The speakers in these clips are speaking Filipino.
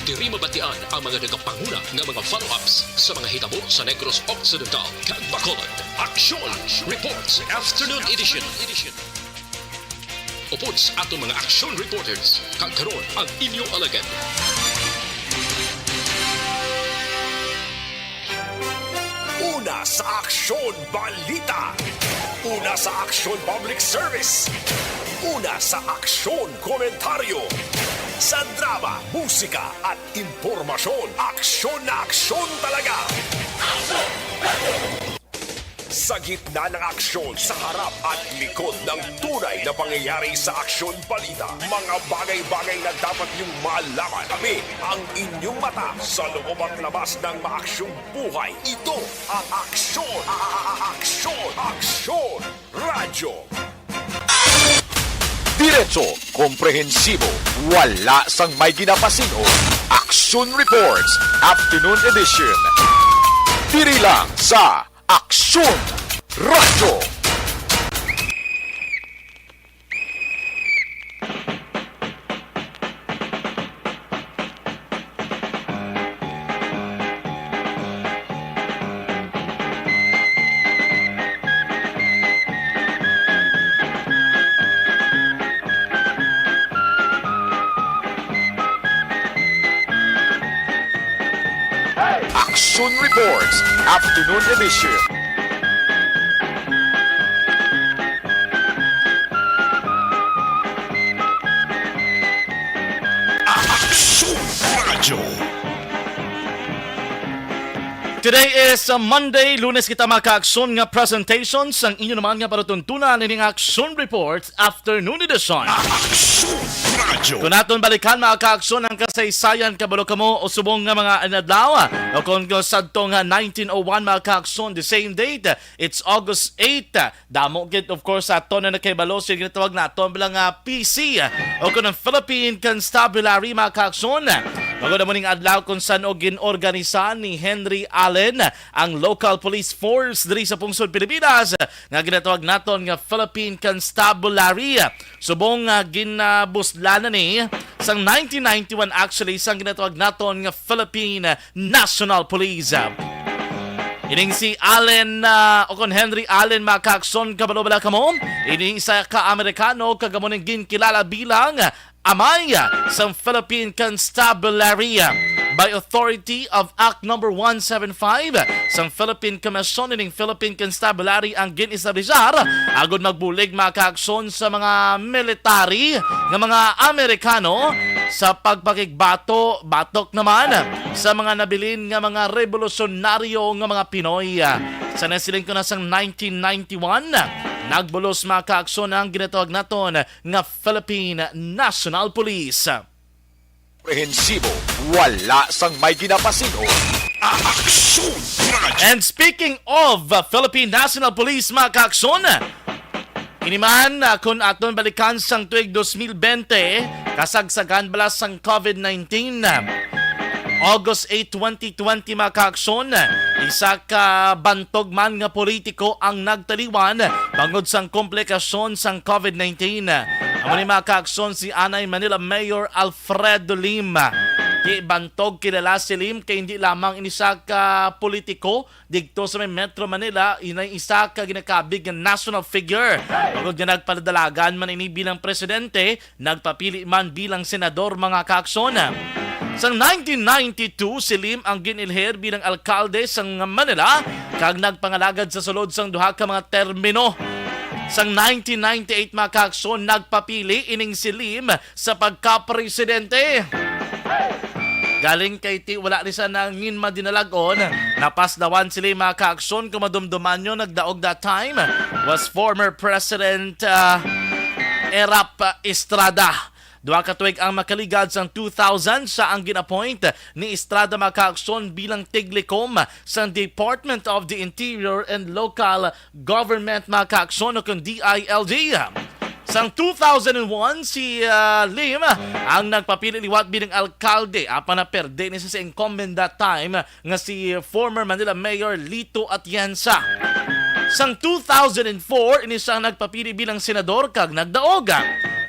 Diri mabatian ang mga nagapanguna nga mga follow-ups sa mga hitabo sa Negros Occidental, kag Bacolod. Action Reports Afternoon Edition. Upots atong mga action reporters, kag karon ang inyong alagad. Una sa Aksyon Balita. Una sa Aksyon Public Service. Una sa Aksyon Komentaryo. Sa drama, musika at impormasyon, aksyon na aksyon talaga. Sa gitna ng aksyon, sa harap at likod ng tunay na pangyayari sa Aksyon Balita, mga bagay-bagay na dapat niyong malaman. Kami ang inyong mata sa loob at labas ng maaksyong buhay. Ito ang Aksyon! Aksyon! Radyo! Diretso, komprehensibo, wala sang may ginapasino. Action Reports, Afternoon Edition. Diri lang sa Aksyon Radyo. Action Reports, Afternoon Edition. Aksyon Radyo! Today is Monday, Lunes kita maka-aksyon nga presentations ang inyo naman nga parutuntunan ng Action Reports Afternoon Edition. Aksyon Radyo! Kung natin balikan maka-aksyon ang kasaysayan kabalo kamo o subong nga mga anadlaw o kung sadto nga 1901 maka-aksyon the same date, it's August 8. Damo gid of course ato na nakibalo siya ginatawag na ato bilang PC o kung ang Philippine Constabulary maka-aksyon. Magod mo ning adlaw kung saan o ginorganisa ni Henry Allen ang local police force diri sa pungsod Pilipinas nga ginatawag naton nga Philippine Constabulary. Subong nga ginabuslanan ni sang 1991 actually sang ginatawag naton nga Philippine National Police. Ining si Allen o kon Henry Allen makaakson kabalobala kamo. Ining isa ka Amerikano kagamo ning ginkilala bilang amay sa Philippine Constabulary by authority of Act No. 175 sa Philippine Commission ning Philippine Constabulary ang ginisabrisar agud magbulig makaakson sa mga military nga mga Amerikano sa pagpakigbato batok naman sa mga nabilin nga mga revolusyonaryo nga mga Pinoy. Sa nasiling ko na sang 1991 nagbulos makaakson ang ginatawag naton nga Philippine National Police. Komprehensibo, wala sang may ginapasino. Aksyon Radyo! And speaking of Philippine National Police makaakson, iniman kung aton balikan sang tuig 2020 kasagsagan bala sang COVID-19. August 8, 2020 makaakson, isa ka bantog man nga politiko ang nagtaliwan bangod sang komplikasyon sang COVID-19. Amo ni makaakson si Anay Manila Mayor Alfredo Lim. Di bantog kilala si Lim kay hindi lamang inisa ka politiko dito sa may Metro Manila, inay isa ka ginakabig nga national figure. Bangod nga nagpadalagan man ini bilang presidente, nagpapili man bilang senador mga kaakson. Sang 1992, si Lim ang ginilher bilang alkalde sang Manila kag nagpangalagad sa sulod sang duha ka mga termino. Sang 1998 makaakson nagpapili ining si Lim sa pagka-presidente. Galing kay ti wala ni sa nangin madinalagon, napasdawan si Lim makaakson kumadumduman nyo nagdaog that time was former President Erap Estrada. Duha ka tuig ang makaligad sang 2000 sa ang ginapoint ni Estrada makaakson bilang tiglikom sa Department of the Interior and Local Government makaakson o kung DILG. Sang 2001 si Lim ang nagpapili liwat bilang alkalde apan na perde ni sa incumbent that time nga si former Manila Mayor Lito Atienza. Sang 2004 ini siyang nagpapili bilang senador kag nagdaog.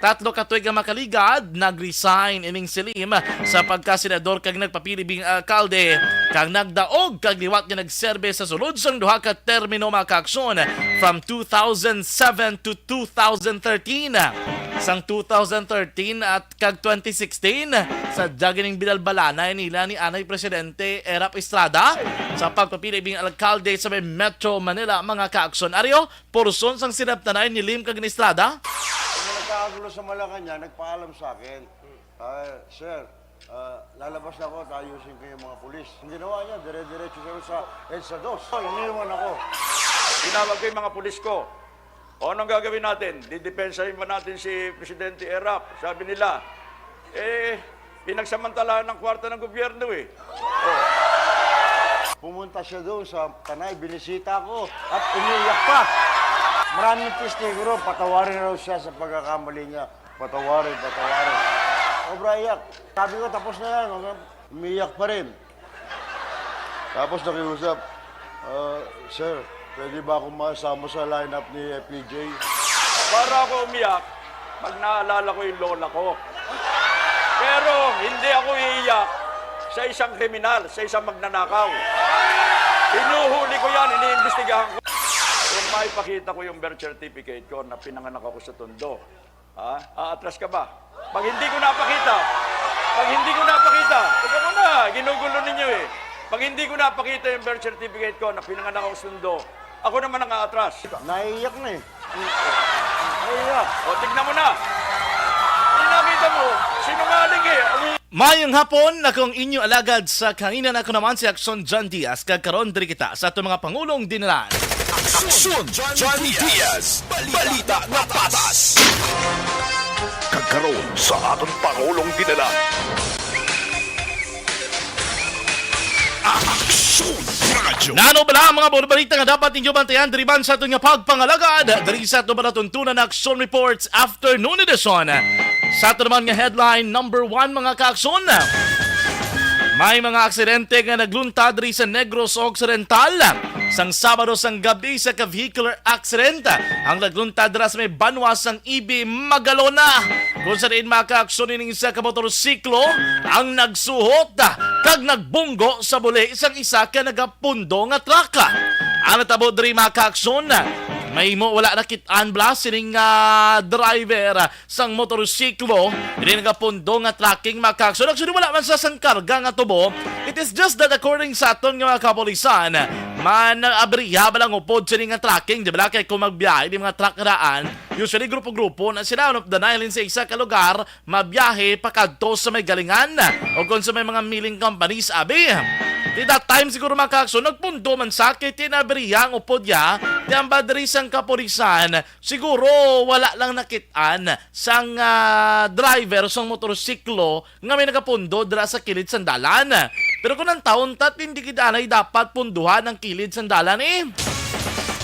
Tatlo ka tuig nga makaligad, nag-resign ining silim sa pagkasenador kag nagpapilibing alkalde kag nagdaog kag liwat nga nagserbe sa sulod sang duha ka termino mga kaaksyon from 2007 to 2013. Sang 2013 at kag 2016 sa Jagining Binalbalanay nila ni Anay Presidente Erap Estrada sa pagpapilibing alkalde sa may Metro Manila mga kaaksyon. Aryo, porson sang sinaptanay ni Lim kag ni Estrada? Kung nagkakagulo sa Malacanang, nagpaalam sa akin, Sir, lalabas na ako, ayusin ko yung mga pulis. Ang ginawa niya, dire-diretso siya sa EDSA 2. Iniwan ako. Tinawag ko yung mga pulis ko. O anong gagawin natin? Didepensahin ba natin si Presidente Erap? Sabi nila, pinagsamantalahan ng kwarta ng gobyerno eh. Pumunta siya doon sa Tanay, binisita ko, at umiyak pa. Maraming testigo ron, patawarin raw siya sa pagkakamali niya. Patawarin. Sobra iyak. Sabi ko, tapos na yan. Umiyak pa rin. Tapos nakiusap, Sir, pwede ba akong masama sa lineup ni PJ? Para ako umiyak, pag naalala ko yung lola ko. Pero hindi ako iiyak sa isang kriminal, sa isang magnanakaw. Hinuhuli ko yan, iniimbestigahan ko. Kung maipakita ko yung birth certificate ko na pinanganak ako sa Tondo, aatras ka ba? Pag hindi ko napakita, teka mo na, ginugulo ninyo eh. Pag hindi ko napakita yung birth certificate ko na pinanganak ako sa Tondo, ako naman ang aatras. Naiiyak na eh. Naiiyak. O, tignan mo na. Hindi nakita mo, sinungaling eh. Mayong hapon na kung inyo alagad sa kanina na ko naman si Aksyon John Diaz kagkaroon diri kita sa ato mga pangulong dinalan. Aksyon Johnny Diaz, balita na patas. Kagkaroon sa atong Pangulong dinala. Aksyon Radyo. Nano bala ang mga balita nga dapat ninyo bantayan diriban sa aton nga pagpangalagad diri sa ato balatuntunan na Aksyon Reports Afternoon Edition. Sa ato naman nga headline number 1 mga kaaksyon. May mga aksidente nga nagluntad diri sa Negros Occidental. Sang Sabado sang gabi sa ka-vehicular accident ang nagluntad dira sa may banwa sang EB Magalona. Kung sa rin makaaksyon ning isa ka motorsiklo ang nagsuhot kag nagbunggo sa buli isang isa ka nagapundo nga traka. Ang natabo diri makaaksyon may mo wala nakit-an bla sining driver sang motorsiklo hindi nagapundo nga tracking makaaksyon. Actually wala man sa sang karga nga tubo. It is just that according sa aton nga mga kapolisan man abriya ba lang upod sining nga tracking di ba kay kung magbiyahe di mga truck raan usually grupo-grupo na sila of the Nile sa isa ka lugar mabiyahe pakadto sa may galingan o kung sa may mga milling companies abi. Di that time siguro makakso nagpundo man sa kay tinabriya ang upod ya di ang badrisang kapolisan siguro wala lang nakit-an sang driver sang motorsiklo nga may nagapundo dira sa kilid sang dalan. Pero kung ang taon tat hindi kidanay dapat punduhan ang kilid sang dalan eh.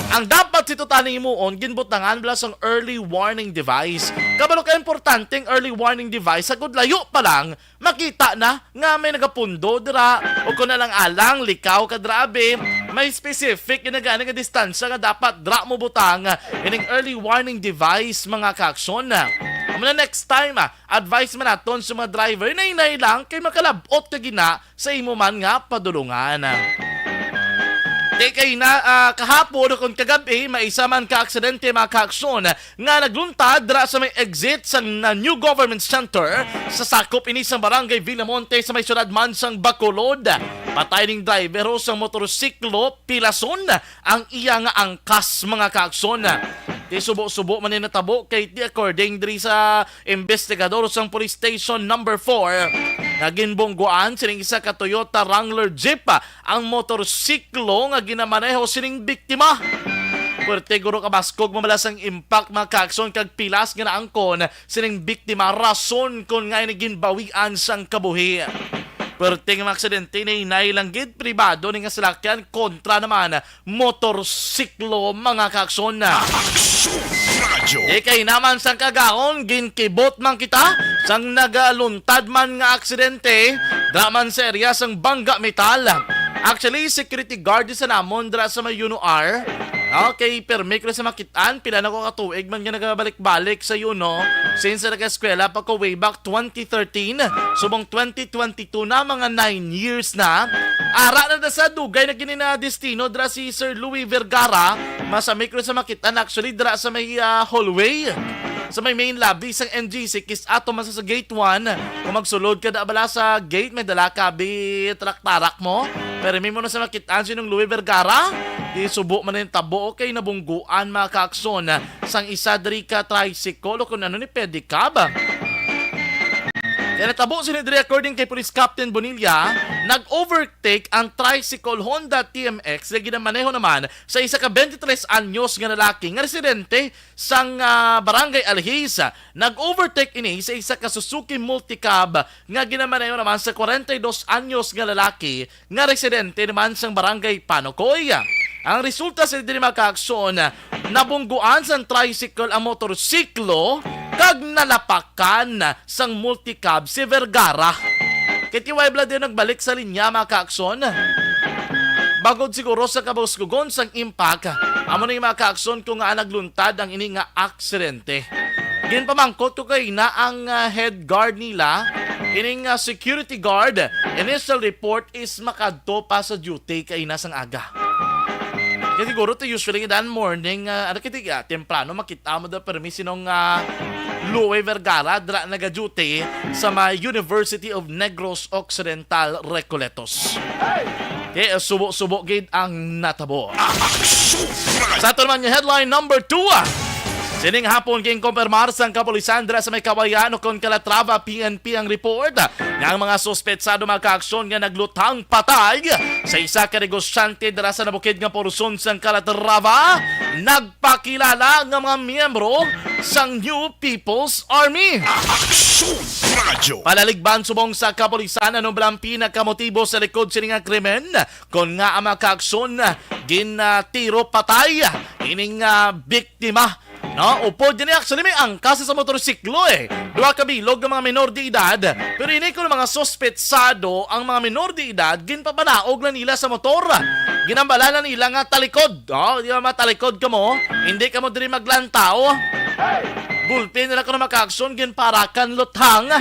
Ang dapat sito tani moon ginbutangan bala sang early warning device. Kabalo ka importanteng early warning device sagud layo pa lang makita na nga may nagapundo dira o kung na lang alang likaw ka drabe may specific nga nga distansya nga dapat dra mo butang ining early warning device mga kaaksyon. Amuna next time, advice man naton sa mga driver na inay lang kay makalabot ka gina sa imo man nga padulungan. Di kay na kahapon kung kagabi maisa man ka aksidente mga kaaksyon nga nagluntad dira sa may exit sa New Government Center sa sakop ini sa barangay Villamonte sa may syudad man sang Bacolod. Patay ning driver sa motorsiklo pilason ang iya nga angkas mga kaaksyon. Di subo-subo man natabo kay di according diri sa investigador sang police station number 4 nga ginbonggoan sining isa ka Toyota Wrangler Jeep ang motorsiklo nga ginamaneho sining biktima. Puwerte guro kabaskog mamalasang impact mga kaaksyon kag pilas nga naangkon sining biktima rason kon nga ginbawian sang kabuhi. Puwerte nga aksidente na inailanggit pribado ni nga salakyan kontra naman motorsiklo mga kaaksyon. Kay naman sang kagahon ginkibot man kita sang nagaluntad man nga aksidente draman sa area sang Bangga Metal. Actually security guard sa namon dra sa may UNR Okay, permik na sa makitaan, pila na ko katuig man nga nagabalik-balik sa iyo, no? Since sa nag-eskwela pa ko way back 2013, subong 2022 na, mga 9 years na. Ara na sa dugay na ginina destino dra si Sir Louis Vergara, masamik na sa makitaan, actually dra sa may hallway. Sa may main lobby isang NGC kis ato man sa gate 1. Kung magsulod ka na bala sa gate, may dala ka traktarak mo. Pero may mo na sa makitaan sinong Louis Vergara. Isubo man yung tabo, okay, nabungguan mga kaakson sang isa dari ka tricycle o kung ano ni pedicab. Kaya natabo sila diri according kay Police Captain Bonilla, nag-overtake ang tricycle Honda TMX na ginamaneho naman sa isa ka 23 anyos nga lalaki nga residente sang Barangay Alhis. Nag-overtake ini sa isa ka Suzuki Multicab nga ginamaneho naman sa 42 anyos nga lalaki nga residente naman sang Barangay Panocoy. Ang resulta sa diri mga kaaksyon, nabungguan sa tricycle ang motorsiklo kag nalapakan sang multicab si Vergara. Kitiway bla din nagbalik sa linya mga kaakson. Bagod siguro sa kabuskugon sang impact, amo na yung mga kaakson kung nga nagluntad ang ini nga aksidente. Ginpamangkot ko kay na ang head guard nila, ining security guard. Initial report is makadto pa sa duty kay nasang aga. Kasi siguro to usually dan morning, temprano makita mo da permisi nung Louis Vergara dra naga-duty sa may University of Negros Occidental Recoletos. Okay, subo-subo gid ang natabo. Sa ito naman yung headline number 2. Sining hapon king kumpirmar sang kapulisan dra sa may Kawayan o kon Calatrava PNP ang report nga ang mga suspetsado mga kaaksyon nga naglutang patay sa isa ka negosyante dra sa nabukid nga porusyon sang Calatrava, nagpakilala nga mga miyembro sang New People's Army. Palaligban subong sa kapulisan anong bilang pinakamotibo sa likod sining nga krimen kon nga ang mga kaaksyon ginatiro patay ining biktima. No, upo din actually may angkas sa motorsiklo Dua kabilog ng mga minor de edad. Pero ini ko ng mga sospetsado ang mga minor de edad ginpapanaog na nila sa motor. Ginambala na nila nga talikod. Di ba matalikod ka mo? Hindi ka mo diri maglantaw. Bulpin nila ko na makakson ginparakan luthang.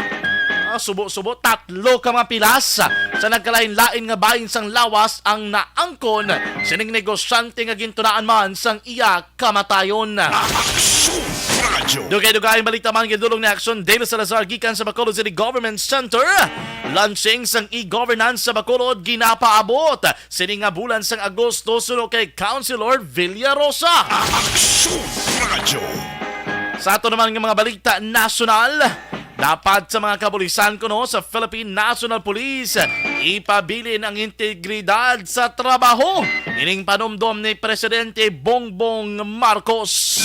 Subo-subo, 3 ka mga pilas sa nagkalain-lain nga bahin sang lawas ang naangkon sining negosyante nga gintunaan man sang iya kamatayon. Dugay-dugay balita man gidulong ni Action David Salazar gikan sa Bacolod City Government Center. Launching sang e-governance sa Bacolod ginapaabot sining nga bulan sang Agosto suno kay Councilor Villarosa. Sa ato naman nga mga balita nasyonal, dapat sa mga kapulisan kuno sa Philippine National Police ipabilin ang integridad sa trabaho. Ining panumdom ni Presidente Bongbong Marcos.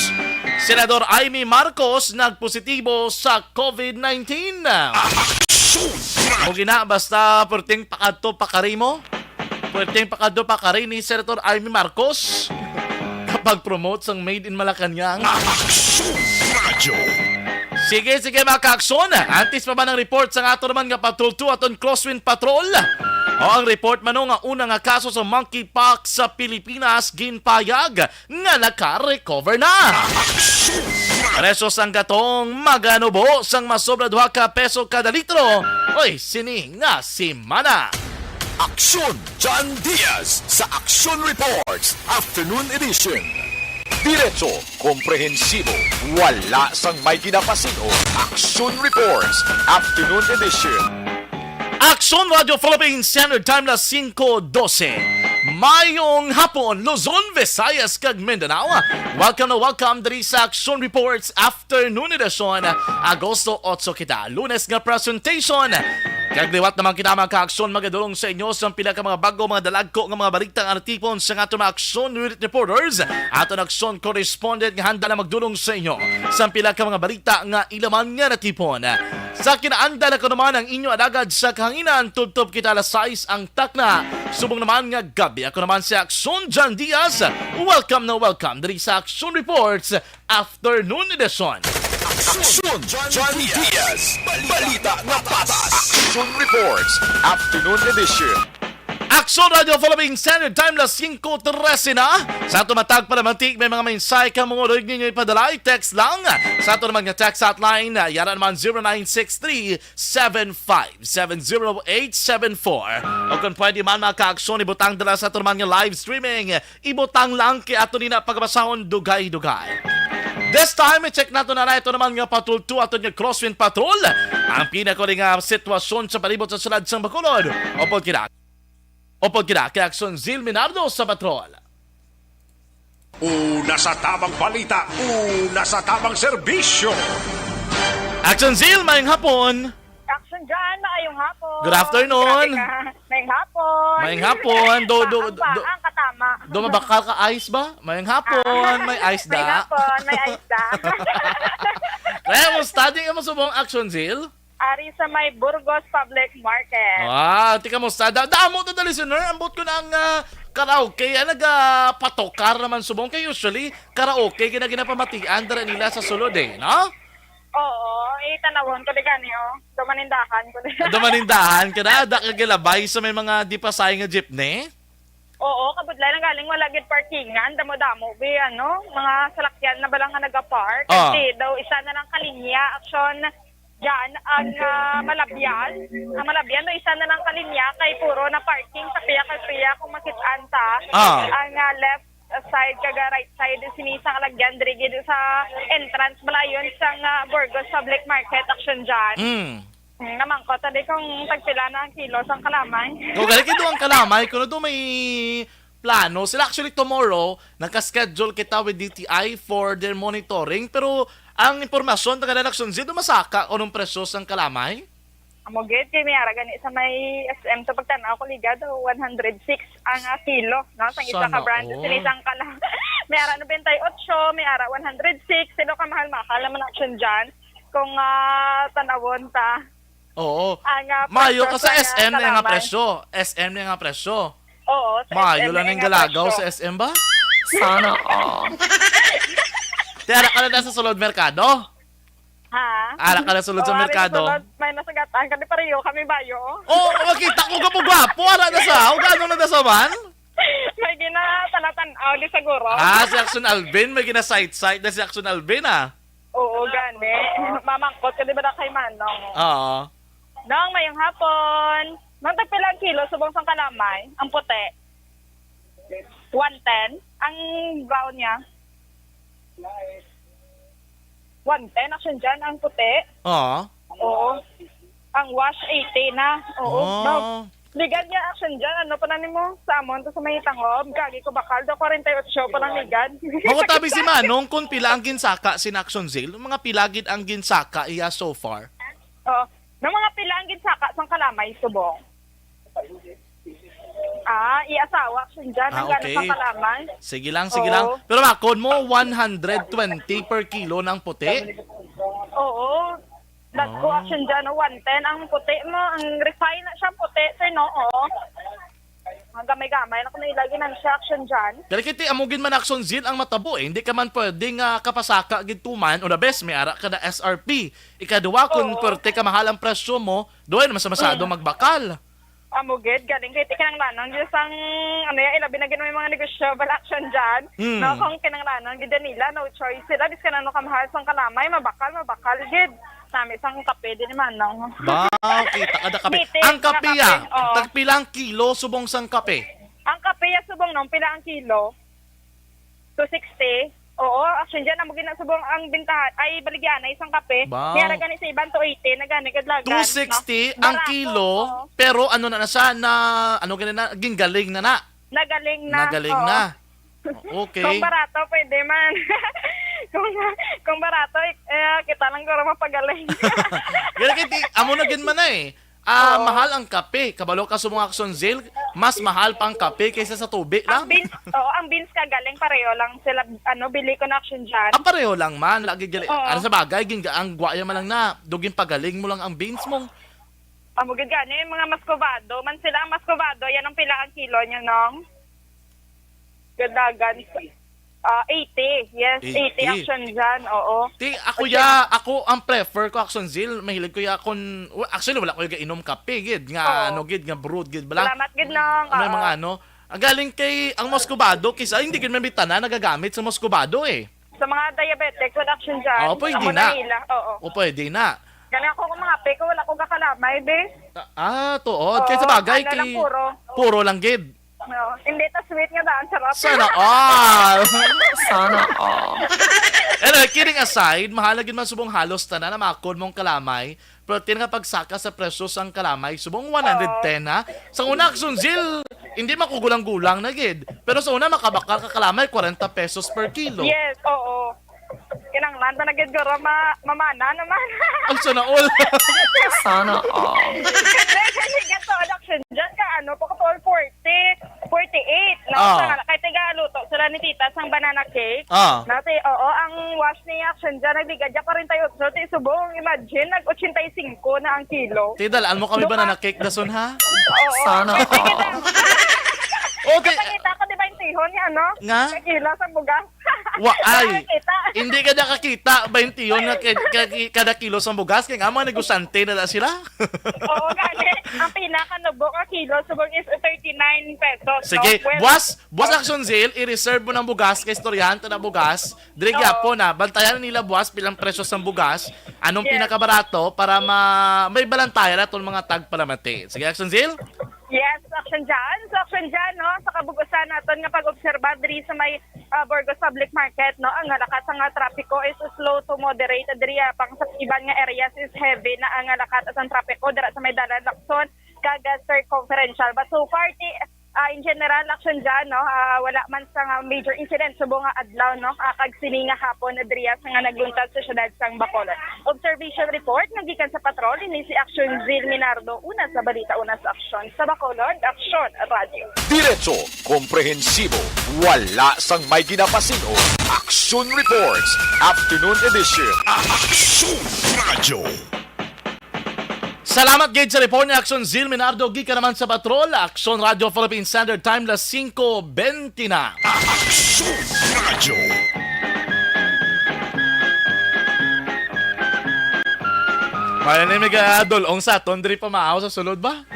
Senador Amy Marcos nagpositibo sa COVID-19. O gina basta perting pakadto pakari mo? Perting pakadto pakari ni Senator Amy Marcos kapag promote sang Made in Malacanang. Sige mga kaakson. Antis pa ba ng report sa ato naman nga Patrol 2 aton Crosswind Patrol? O ang report man nga una nga kaso sa monkeypox sa Pilipinas ginpayag nga naka-recover na. Preso sang gatong maganubo sang masobra 2 ka peso kada litro. Oy, sini nga si Mana. Aksyon John Diaz sa Action Reports Afternoon Edition. Diretso, komprehensibo, wala sang may kinapasino. Action Reports Afternoon Edition. Action Radio Philippines Standard Time na 5:12. Mayong hapon, Luzon, Visayas, kag Mindanao. Welcome diri sa Action Reports Afternoon Edition. Agosto 8 kita, Lunes nga presentation. Kagliwat naman kita mga ka-aksyon magadulong sa inyo sa pila ka mga bago mga dalagko ng mga balitang artipon sa nga mga aksyon reporters at ang aksyon correspondent nga handa na magdulong sa inyo sa pila ka mga balita nga ilaman nga natipon. Sa kinaanda na ko naman ang inyo adagad sa kahanginan tutop kita alas 6 ang takna. Subong naman nga gabi ako naman si Aksyon John Diaz. Welcome diri sa Action Reports Afternoon Edition. Aksyon John Diaz. Balita na patas. Action Reports Afternoon Edition. Aksyon Radio Philippines Standard Time las 5:13 na. Sa tumatag para mantik may mga mensahe ka mga uloy ninyo ipadala. Text lang. Sa ito naman nga text hotline. Yara naman 0963-757-0874. O kung pwede man mga ka-aksyon ibutang dala sa ito naman nga live streaming. Ibutang lang kay ato nina pagkabasahon dugay-dugay. This time, i-check nato na ito naman nga Patrol 2 ato nga Crosswind Patrol. Ang pinakuli nga sitwasyon sa palibot sa sulad sa Bacolod. Opod kina kay Aksyon Zil Minardo sa Patrol. Una sa tamang balita, una sa tamang serbisyo. Aksyon Zil, mayang hapon. Action dyan, maayong hapon. Good afternoon. Mayang hapon. Mayang hapon. Ang katama. Dumabakal ka ice ba? Mayang hapon, may ice Mayang da. hapon, may ice da. Kaya mo studying mo subong Aksyon Zil? Ari sa may Burgos Public Market. Tika mo study. Damo to the listener. Ambot ko ng karaoke. Nagpatokar naman subong. Kaya usually, karaoke ginapamatian dara nila sa sulod no? Oo, itanawon ko di gani, Dumanindahan ko di. Dumanindahan ka na. Dakagilabay sa may mga di pasay nga jeepney. Oo, kabudlay na galing wala gid parkingan, damo-damo bi mga salakyan na balang nga nagapark. Kasi daw isa na lang kalinya action diyan ang Malabyan. Ang Malabyan daw isa na lang kalinya kay puro na parking sa piya kung makit-an ta. Ang left side kaga right side sinisang lagyan diri gid sa entrance malayon sang Burgos Public Market action diyan. Naman ko, tadi kung tagpila na ang kilo sang kalamay. Kung galing ito ang kalamay, kung ito may plano, sila actually tomorrow, nakaschedule kita with DTI for their monitoring, pero ang impormasyon ng kanila Aksyon Zil, masaka o nung presyo sang kalamay? Amogit, kay Miara, gani sa may SM to pagtanaw ko ligado, 106 ang kilo, no? Sang isa ka brand, sinisang kalamay. Miara 98, Miara 106, sino ka mahal-mahal naman Aksyon dyan, kung tanawon ta. Oo. Ang Mayo ka sa presyo SM na nga kalamay. presyo. SM na nga presyo. Oo, sa Mayo SM lang na yung nga galagaw presyo. sa SM ba? Sana Tiyara ka na sa sulod merkado? Ha? Ara ka na sulod sa Oo, merkado? ari na may nasagatan, kami pareho, kami bayo. Oo, makita ko ka po gwapo. Ara na sa. O gano'n na sa man? May ginatanatan-aw di siguro. Si Aksyon Alvin. May gina-sight-sight na si Aksyon Alvin Oo, gani. Mamangkot ka di ba na kay Manong? Oo. Nong, mayong hapon. Nang tagpilang kilo, subong sang kalamay. Ang puti. 110. Ang brown niya. 110. Action dyan, ang puti. Oo. Oo. Ang wash, 80 na. Oo. Oh. No. Ligad niya, action dyan. Ano pa na mo? Sa amon, to sa may tangob. Gagi ko bakal. Do 48 pa lang ligad. Makutabi si Manong kung pila ang ginsaka si Aksyon Zil. Mga pilagid ang ginsaka iya so far. Oo. Nang mga pilang ginsaka sang kalamay, subong. Iasawa action dyan. Ang Okay. gano'n sang kalamay. Sige lang, sige Oo. lang. Pero makon mo, 120 per kilo ng puti. Oo. Ko action dyan, 110. Ang puti mo, ang refine na siya puti. Sir, no? Oo. Ang gamay-gamay na kung nailagay na siya action dyan. Kaya kiti amugin man Aksyon Zil ang matabo Hindi ka man pwedeng kapasaka gituman o the best may ara ka na SRP. Ikaduwa kung Oo. pwerte ka mahal ang presyo mo, doon masamasado magbakal. Amugid, galing kay kinanglanon. Diyos ang, ilabi na gano'n yung mga negosyo, action dyan. No, kung kinanglanon, gid nila, no choice sila. Bis ka na no kamahal sang kalamay, mabakal, gid. Sami sang kape din naman, no. Ba, kita kada kape. Meeting Ang kape na kape, oo. tagpilang kilo subong sang kape. Ang kape ya subong nung pila ang kilo? 260. Oo, action dyan, amugin na subong ang bintahan. Ay, baligyan na isang kape. Wow. Niyara gani sa iban to 80, na gani kadlagan. 260 no? ang Barato, kilo, oo. pero ano na siya na, ano ganun na, gingaling na. Nagaling na. Nagaling oo. na. Okay. Kung barato, pwede man. kung barato, kita lang ko mapagaling. Kaya kiti, amo na gin man mahal ang kape. Kabalo ka sumong Aksyon Zil, mas mahal pang kape kaysa sa tubig lang. ang beans kagaling pareho lang sila, bili ko na action dyan. Pareho lang man. Lagi gali. Oo. Ano sa bagay, ang gwaya man lang na. Dugin pagaling mo lang ang beans mo. Amugid gani, mga maskobado. Man sila ang maskobado, yan ang pila ang kilo niya, nong. Gadagan. 80. Yes, 80 80. action dyan. Oo. Ako ang prefer ko action zil, mahilig ko ya akon actually wala ko yung inom kape gid nga Oo. nga brood gid bala. Salamat gid nang. May mga ang galing kay ang Moscovado kisa hindi gid man bitana nagagamit sa Moscovado eh. Sa mga diabetic with action dyan. Oo, pwede amo na. nila. Oo. O pwede na. Ganyan ako kung mga pe ko, wala ko kakalamay, be. Tuod. Kaya sa bagay, ano lang puro. puro lang gid. No, hindi ta sweet nga daan, sarap. Sana all! Sana all. Anyway, kidding aside, mahalagin man subong halos tanan na makon mong kalamay. Pero tinga pagsaka sa presyo sang kalamay, subong 110 ha. Sa una, Zil, hindi makugulang-gulang na gid. Pero sa una, makabakal ka kalamay, 40 pesos per kilo. Yes, oo. Kinanglan na nagid garo mamana naman. Ang sana all! Sana all. Kasi gato adoption dyan ka po ka 40, 48. No, kay tiga luto sila ni tita sang banana cake. Nati ang wash ni action dyan nagbigay dyan 48. So subong imagine nag 85 na ang kilo. Tidalaan mo kami banana cake dason ha? Oo. Sana all. Okay. Nakita ko di ba yung tihon niya Nga? Kilo sa bugas. Ay, Nakita. hindi ka nakakita 20 yun na kada kilo sa bugas kaya nga mga negosante na sila. Oo, gani. Ang pinaka-nubo ka kilo subong is 39 pesos. Sige, no? Well, buwas action sale, i-reserve mo ng bugas kay istoryahan na bugas. Dirigya po na, bantayan nila buwas pilang presyo sa bugas. Anong Yes. pinakabarato para may balantayan na itong mga tagpalamati. Sige, action sale? Yes, action dyan. So, action dyan, no? Sa kabugusan natin nga pag-obserba diri sa may Burgos Public Market, no? Ang lakat nga trapiko is slow to moderate. Diri pang sa iban nga areas is heavy na ang lakat at ang trapiko dira sa may dalan Lacson, kaga circumferential. But so far, in general, action dyan, no? Wala man sa nga major incident. Subong nga adlaw, no? Kag sini nga hapon na diri sa nga nagluntad sa syudad sang Bacolod. Observation report, nagikan sa patrol, ini si Action Zil Minardo, una sa balita, una sa action. Sa Bacolod, Action Radio. Diretso, komprehensibo, wala sang may ginapasino. Action Reports, Afternoon Edition. Action Radio. Salamat gate sa report ni Action Zil Minardo. Gika naman sa patrol. Action Radio Philippine Standard Time, las 5:20 na. Action Radio. Mayanimig Adol, ong sa tondri pa maaw sa sulod ba?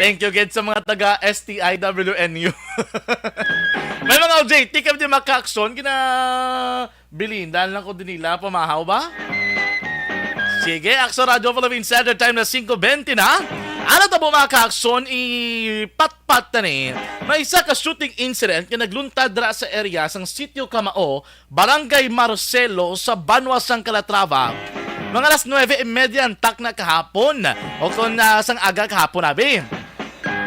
Thank you gate sa mga taga STIWNU. May mga OJ, tikam di maka-action kina bilindan lang ko din nila pamahaw ba? Sige, Action Radio Philippine Standard Time na 5:20 na. Ano tabo mga ka-action, ipatpat na ni. May isa ka shooting incident na nagluntad dra sa area sang Sitio Camao, Barangay Marcelo sa Banwas sang Calatrava. Mga alas 9:30 ang tak na kahapon. O kung sang aga kahapon nabi.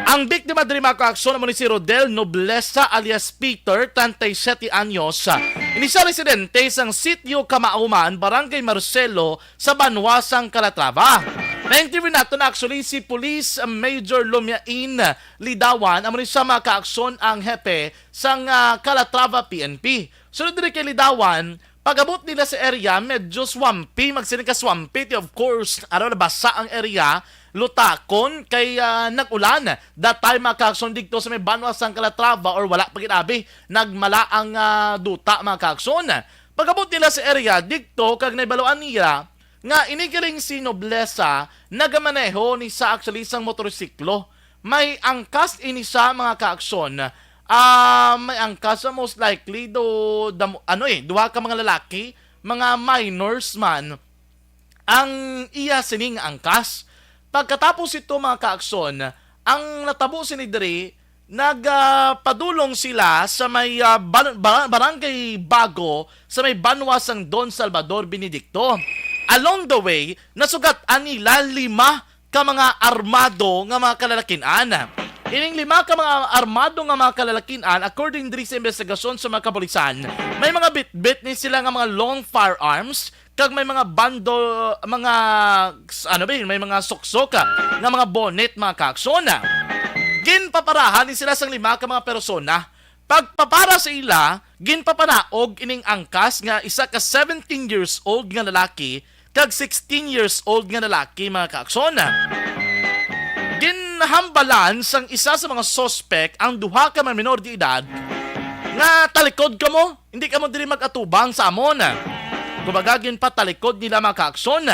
Ang biktima diri mga ka-action naman ni si Rodel Noblesa alias Peter, 37 anyos. Inisa residente sang Sitio Kamauman, Barangay Marcelo sa Banwasang Calatrava. Na-interview nato na actually si Police Major Lumiain Lidawan, amo ni sa mga ka-action ang hepe sang Calatrava PNP. Sunod diri kay Lidawan, pag-abot nila sa area, medyo swampy, magsinig ka swampy, of course, nabasa ang area, lutakon kay nag-ulan. That time mga ka-action dito sa may Banwas ang Calatrava or wala pa ginabi, nagmala ang duta mga ka-action. Pag-abot nila sa area dito, kag naibaluan niya, nga inigiling si Noblesa, nagamaneho ni sa actually isang motorsiklo. May angkas ini sa mga ka-action. May angkas most likely duha ka mga lalaki, mga minors man, ang iya sining angkas. Pagkatapos ito mga ka-aksyon, ang natabo sinidiri, nagpadulong sila sa may Barangay Bago sa may Banwasang Don Salvador Benedicto. Along the way, nasugatan nila 5 ka mga armado nga mga kalalakinan. Ining 5 ka mga armado nga mga kalalakinan, according diri sa investigasyon sa mga kapulisan, may mga bit-bit ni sila nga mga long firearms, kag may mga bando, may mga soksoka nga mga bonnet mga ka-aksyon. Ginpaparahan ni sila sang 5 ka mga persona. Pagpapara sa ila, ginpapanaog ining angkas nga isa ka 17 years old nga lalaki kag 16 years old nga lalaki mga ka-aksyon. Ginhambalan sang isa sa mga suspect ang 2 ka mga minor de edad Nga talikod ka mo, hindi ka mo diri mag-atubang sa amon. Kumagagin pa talikod nila mga kaaksyon.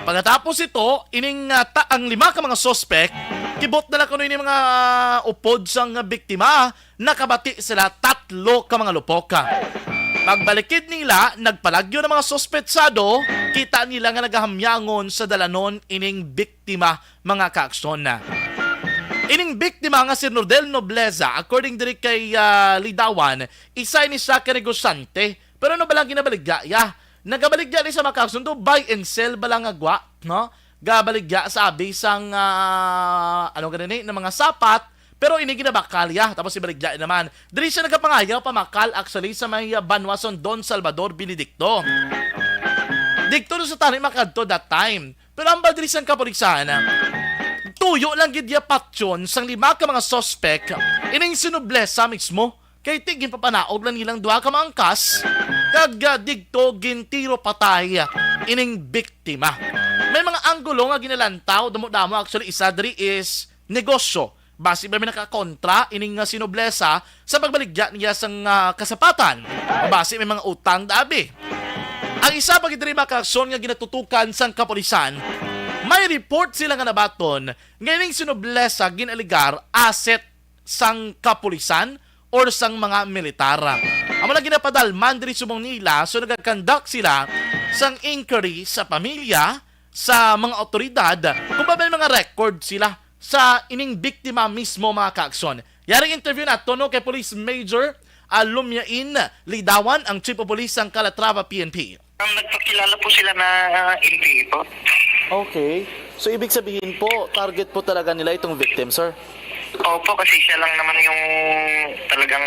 Pagkatapos ito, ang 5 ka mga suspect, kibot na lang kuno ini mga upod sang biktima, nakabati sila 3 ka mga lupoka. Pagbalikid nila, nagpalagyo ng mga suspetsado, kita nila nga nagahamyangon sa dalanon ining biktima mga kaaksyon. Ining biktima nga si Nordel Nobleza, according diri kay Lidawan, isa ni sa negosante. Pero ano ba lang ginabaligya? Nagabaligya ni sa mga kaaksyon to, buy and sell ba lang agwa, no? Gabaligya sabi sang ng mga sapat. Pero ini ginabakalya, tapos ibaligya naman. Diri siya nagapangayaw pamakal actually sa may Banwason Don Salvador Benedicto. Dikto sa tani makadto that time. Pero ang diri sang kapulisan, tuyo lang gidya patyon sang 5 ka mga suspect, ining sinublesa mismo. Kay tigin papanaog lang nilang 2 ka mga angkas, kag digto gintiro patay ining biktima. May mga anggulo nga ginalantaw, damo-damo actually isa diri is negosyo. Basi ba may nakakontra ining sinoblesa sa pagbaligya niya sang kasapatan. Basi may mga utang dabi. Ang isa pag diri makakson nga ginatutukan sang kapulisan, may report sila nga nabaton nga ining sinoblesa ginaligar asset sang kapulisan or sang mga militar. Amo lang ginapadalman diri sumong nila, so nagakandak sila sang inquiry sa pamilya, sa mga otoridad, kung ba may mga record sila sa ining biktima mismo mga kaaksyon. Yaring interview na tono kay Police Major Lumyain Lidawan, ang Chief of Police ng Calatrava PNP. Nagpakilala po sila na NPA po. Okay. So ibig sabihin po, target po talaga nila itong victim, sir? Opo, kasi siya lang naman yung talagang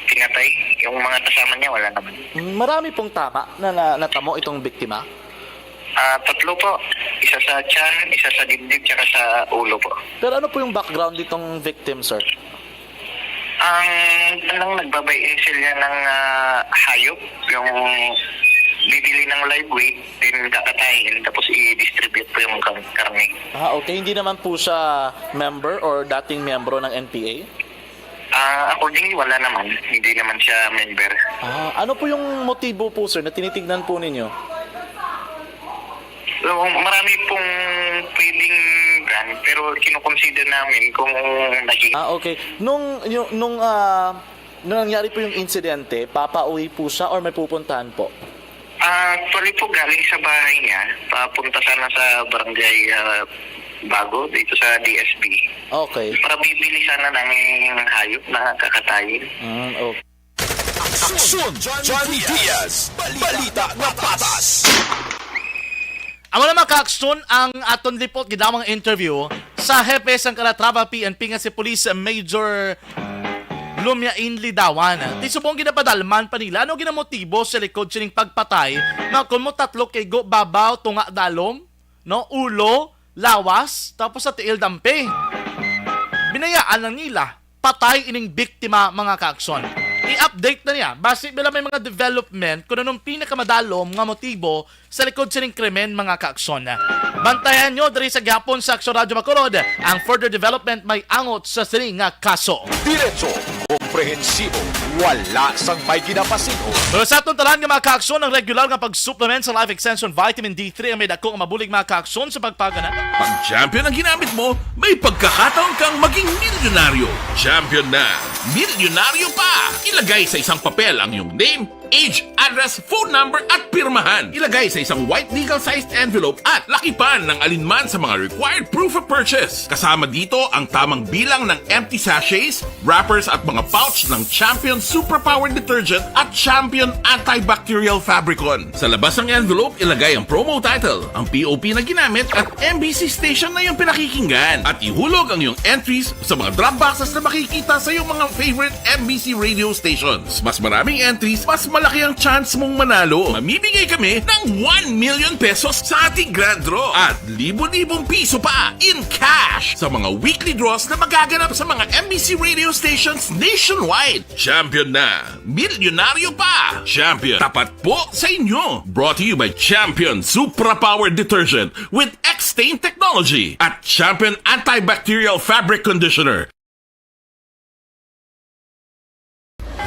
pinatay. Yung mga kasama niya, wala naman. Marami pong tama na natamo itong biktima? 3 po. Isa sa tiyan, isa sa dibdib, tsaka sa ulo po. Pero ano po yung background ditong victim, sir? Ang nagbabay in sale niya ng hayop, yung bibili ng live weight, then kakatayin, tapos i-distribute po yung karne. Okay. Hindi naman po siya member or dating membro ng NPA? Accordingly, wala naman. Hindi naman siya member. Ano po yung motibo po, sir, na tinitignan po ninyo? So, marami pong pwedeng brand, pero kinukonsider namin kung naging... Okay. Nung nangyari po yung insidente, papauwi po siya or may pupuntahan po? Actually po, galing sa bahay niya, papunta sana sa barangay Bago, dito sa DSB. Okay. Para bibili sana ng hayop na kakatayin. Okay. Aksyon Johnny Diaz, balita na patas. Amo na makaaksyon ang aton report gidamang interview sa hepe sang Calatrava PNP nga si Police Major Lumyain Lidawan. Ti subong ginapadalman pa nila ano ginamotibo sa likod sining pagpatay na kun mo 3 kay go babaw tunga dalom, no, ulo, lawas, tapos sa tiil dampe. Binayaan lang nila patay ining biktima mga kaaksyon. I-update na niya. Base bila may mga development kung anong pinakamadalom nga motibo sa likod sining krimen mga kaaksyon. Bantayan nyo dari sa gihapon sa Aksyon Radyo Bacolod ang further development may angot sa sining nga kaso. Diretso, komprehensibo, wala sang may ginapasino. Pero sa atong talan nga mga kaaksyon, ang regular nga pag-supplement sa Life Extension Vitamin D3 ang may dako nga mabulig mga kaaksyon sa pagpagana. Pag champion ang ginamit mo, may pagkakataon kang maging milyonaryo. Champion na, milyonaryo pa! Ilagay sa isang papel ang iyong name, age, address, phone number at pirmahan. Ilagay sa isang white legal-sized envelope at lakipan ng alinman sa mga required proof of purchase. Kasama dito ang tamang bilang ng empty sachets, wrappers at mga pouch ng Champion Superpower Detergent at Champion Antibacterial Fabricon. Sa labas ng envelope, ilagay ang promo title, ang POP na ginamit at MBC station na iyong pinakikinggan. At ihulog ang iyong entries sa mga drop boxes na makikita sa iyong mga favorite MBC radio stations. Mas maraming entries, mas malaki ang chance mong manalo. Mamimigay kami ng 1 million pesos sa ating grand draw at libo-libong piso pa in cash sa mga weekly draws na magaganap sa mga MBC radio stations nationwide. Champion na, milyonaryo pa. Champion, tapat po sa inyo. Brought to you by Champion Supra Power Detergent with X-Stain Technology at Champion Antibacterial Fabric Conditioner.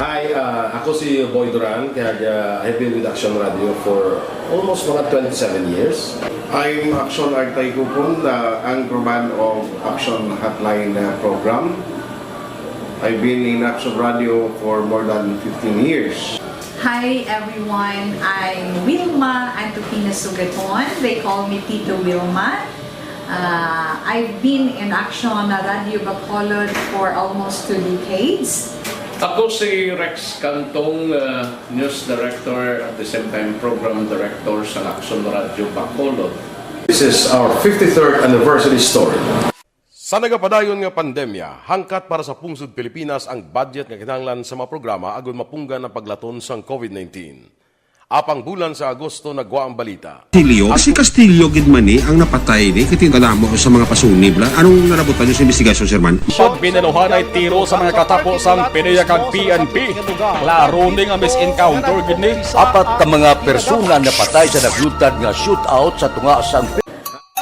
Hi, ako si Boy Duran, kaya I've been with Action Radio for almost mga 27 years. I'm Action Artay Kupon, the anchorman of Action Hotline program. I've been in Action Radio for more than 15 years. Hi everyone, I'm Wilma Antopina Sugaton. They call me Tito Wilma. I've been in Action Radio Bacolod for almost 2 decades. Ako si Rex Cantong, News Director at the same time Program Director sa Action Radio Bacolod. This is our 53rd anniversary story. Sa nagapadayon nga pandemya, hangkat para sa pungsod Pilipinas ang budget nga kinahanglan sa mga programa agon mapunggan ang paglaton sang COVID-19. Apang bulan sa Agosto nagwa ang balita. Si Castillo gidmani ang napatay ni kitingkadamo sa mga pasunib la. Anong narabutan niyo sa investigasyon, Sir Man? Pagbineluhan ay tiro sa mga katapos ang PNP kag PNP. Klaro ni nga misencounter gid ni. Apat ka mga persona napatay sa naglutad nga shootout sa tunga sang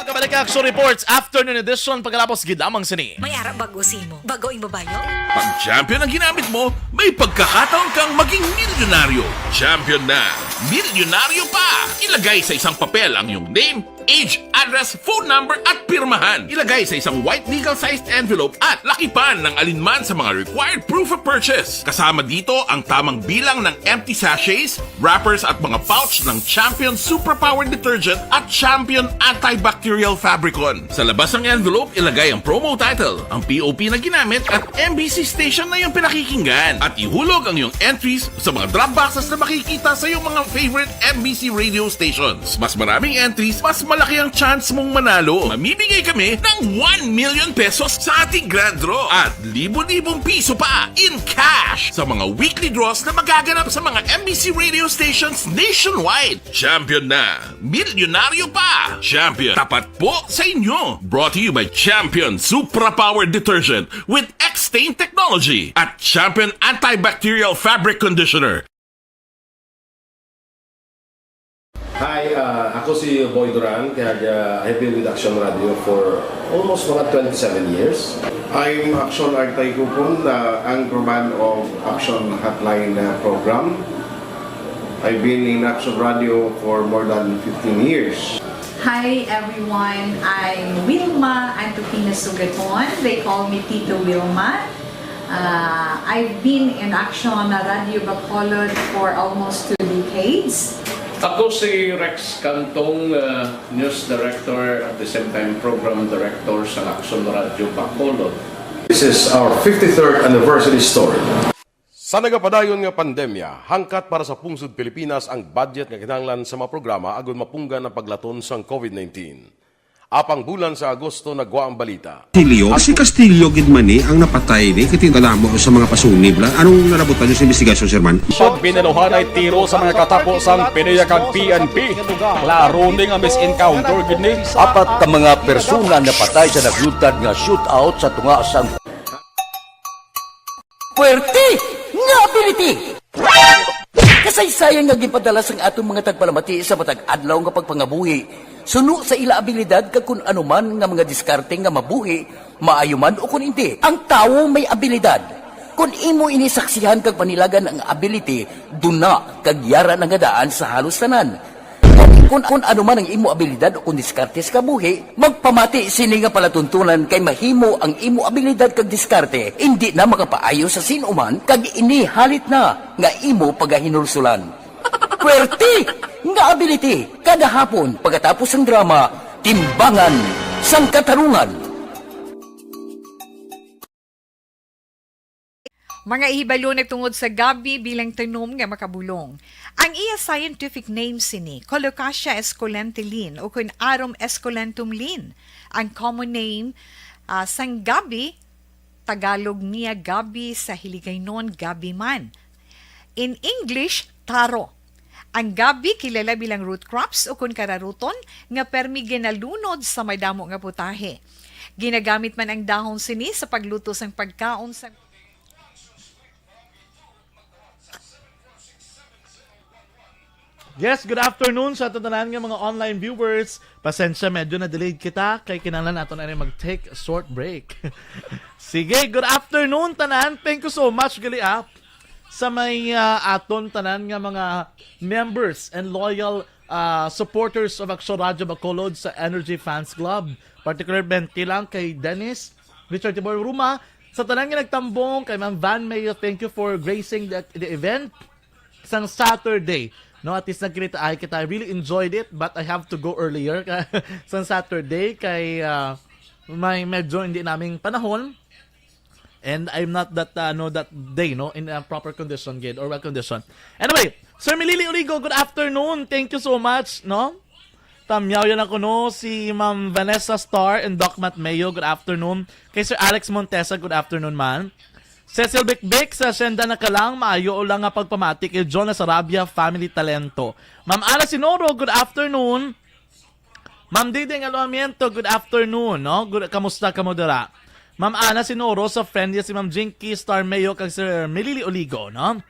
Kabalik Action Reports Afternoon Edition pagkalapos gidamang sini. May ara bago simo. Bago imo bayo? Pag champion ang ginamit mo, may pagkakataon kang maging milyonaryo. Champion na! Milyonaryo pa! Ilagay sa isang papel ang iyong name, age, address, phone number at pirmahan. Ilagay sa isang white legal-sized envelope at lakipan ng alinman sa mga required proof of purchase. Kasama dito ang tamang bilang ng empty sachets, wrappers at mga pouch ng Champion Superpower Detergent at Champion Antibacterial Fabricon. Sa labas ng envelope, ilagay ang promo title, ang POP na ginamit at MBC station na iyong pinakikinggan. At ihulog ang iyong entries sa mga drop boxes na makikita sa iyong mga favorite MBC radio stations. Mas maraming entries, mas malaki ang chance mong manalo. Mamimigay kami ng 1 million pesos sa ating grand draw at libo-libong piso pa in cash sa mga weekly draws na magaganap sa mga MBC radio stations nationwide. Champion na! Milyonaryo pa! Champion, tapat po sa inyo! Brought to you by Champion Supra-Powered Detergent with X-Stain Technology at Champion Antibacterial Fabric Conditioner. Hi, ako si Boy Duran, kaya I've been with Action Radio for almost mga 27 years. I'm Action Artay Kupon, the anchorman of Action Hotline program. I've been in Action Radio for more than 15 years. Hi everyone, I'm Wilma Antopina Sugaton. They call me Tito Wilma. I've been in Action Radio Bacolod for almost 2 decades. Ako si Rex Cantong, News Director at the same time Program Director sa Action Radio Bacolod. This is our 53rd anniversary story. Sa nagapadayon nga pandemya, hangkat para sa pungsod Pilipinas ang budget nga kinahanglan sa mga programa agon mapunggan ang paglaton sang COVID-19. Apang bulan sa Agosto nagwa ang balita. Si Castillo gidmani ang napatay ni kitingkadamo sa mga pasunib la. Anong narabutan niyo sa investigasyon, Sir Man? Pagbineluhan ay tiro sa mga katapos ang PNP kag PNP. Klaro ni nga misencounter gid ni. Apat ka mga persona napatay sa naglutad nga shootout sa tunga sang Puerte nga ability! Kasaysayan nga gipadala sang atong mga tagpalamati sa matag adlaw nga pagpangabuhi. Suno sa ila abilidad kag kun anuman nga mga diskarte nga mabuhi, maayo man o kun hindi. Ang tawo may abilidad. Kung imo inisaksihan kag panilagan ang ability, duna kag yara nga daan sa halos tanan. Kung anuman ang imo abilidad o kun diskarte sa kabuhi, magpamati sini nga palatuntunan kay mahimo ang imo abilidad kag diskarte, hindi na makapaayo sa sinuman kag ini halit na nga imo pagahinulsulan. Puwerte nga ability kada hapon pagkatapos ng drama Timbangan sang Katarungan. Mga ihibalo tungod sa gabi bilang tanom nga makabulong. Ang iya scientific name sini, Colocasia esculentilin o kun Arum esculentum lin. Ang common name sang gabi, Tagalog niya gabi, sa Hiligaynon gabi man. In English, taro. Ang gabi kilala bilang root crops o kun kararuton nga permi ginalunod sa may damo nga putahe. Ginagamit man ang dahon sini sa pagluto sang pagkaon sa Yes, good afternoon sa tatanan nga mga online viewers. Pasensya, medyo na-delayed kita kay kinahanglan naton ani mag-take a short break. Sige, good afternoon tanan. Thank you so much gali. sa may aton tanan nga mga members and loyal supporters of Action Radio Bacolod sa Energy Fans Club. Particularmente lang kay Dennis, Richard Tibor Ruma, sa tanan nga nagtambong, kay Ma'am Van Mayo, thank you for gracing the event isang Saturday. No, at least nagkita ay kita. I really enjoyed it, but I have to go earlier isang Saturday kay may medyo hindi naming panahon. And I'm not that that day in a proper condition, good or well condition. Anyway, Sir Milili Uligo, good afternoon. Thank you so much, no? Tamyaw yan ako, no? Si Ma'am Vanessa Star and Doc Matt Mayo, good afternoon. Kay Sir Alex Montesa, good afternoon, man. Cecil Bikbik, sa Senda na kalang, maayo o lang nga pagpamati kay John Sarabia, Family Talento. Ma'am Ana Sinoro, good afternoon. Ma'am Diding Aluamiento, good afternoon, no? Good, kamusta ka mo dira? Ma'am Ana Sinoro, sa friend niya si Ma'am Jinky Star Mayo, kay Sir Milili Oligo, no?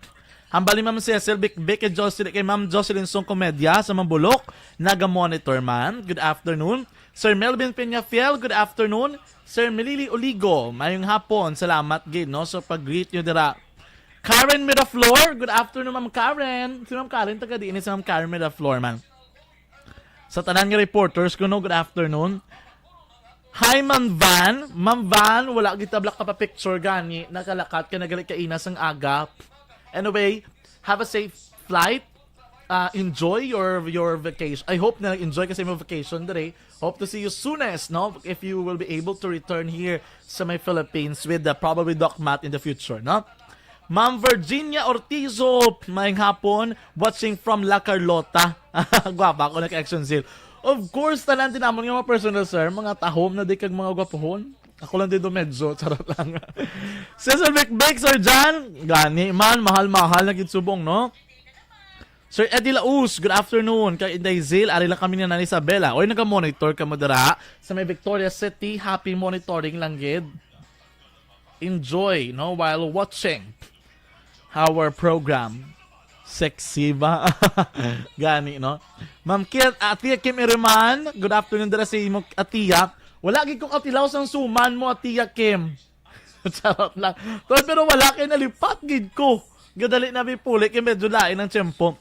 Hambali Ma'am Cecil Bikbik kay Ma'am Jocelyn Song Komedya sa Mambulok, naga-monitor man. Good afternoon. Sir Melvin Peñafiel, good afternoon. Sir Milili Oligo, mayong hapon. Salamat gid no sa pag-greet nyo dira. Karen Miraflor, good afternoon Ma'am Karen. Si Ma'am Karen taga diin si Ma'am Karen Miraflor man. Sa tanan nga reporters kuno, good afternoon. Hi Ma'am Van. Ma'am Van, wala kita black ka pa picture gani, nakalakat ka nagalit ka inas ang aga. Anyway, have a safe flight. Enjoy your vacation. I hope na enjoy kasi mo vacation today. Hope to see you soonest, no? If you will be able to return here sa my Philippines with probably Doc Matt in the future, no? Ma'am Virginia Ortizo, maying hapon, watching from La Carlota. Gwapa ako na ka-action seal. Of course, tanan din naman yung mga personal, sir. Mga tahom na di kag mga gwapohon. Ako lang dito medyo, charot lang. Cecil Bikbik, Sir John. Gani, man, mahal-mahal na gitsubong, no? Sir Eddie Laus, good afternoon. Kay Inday Zil, ari lang kami ni Nana Isabela. Oy, nag-monitor ka mo dira sa may Victoria City. Happy monitoring lang, gid. Enjoy, no, while watching our program. Sexy ba? Gani, no? Ma'am Atiya Kim Iriman, good afternoon dira sa imo Atiya. Wala gid kong atilaw sang suman mo, Atiya Kim. Charot lang. Pero wala kay nalipat gid ko. Gadali na bipuli kay medyo lain ng tiyempo.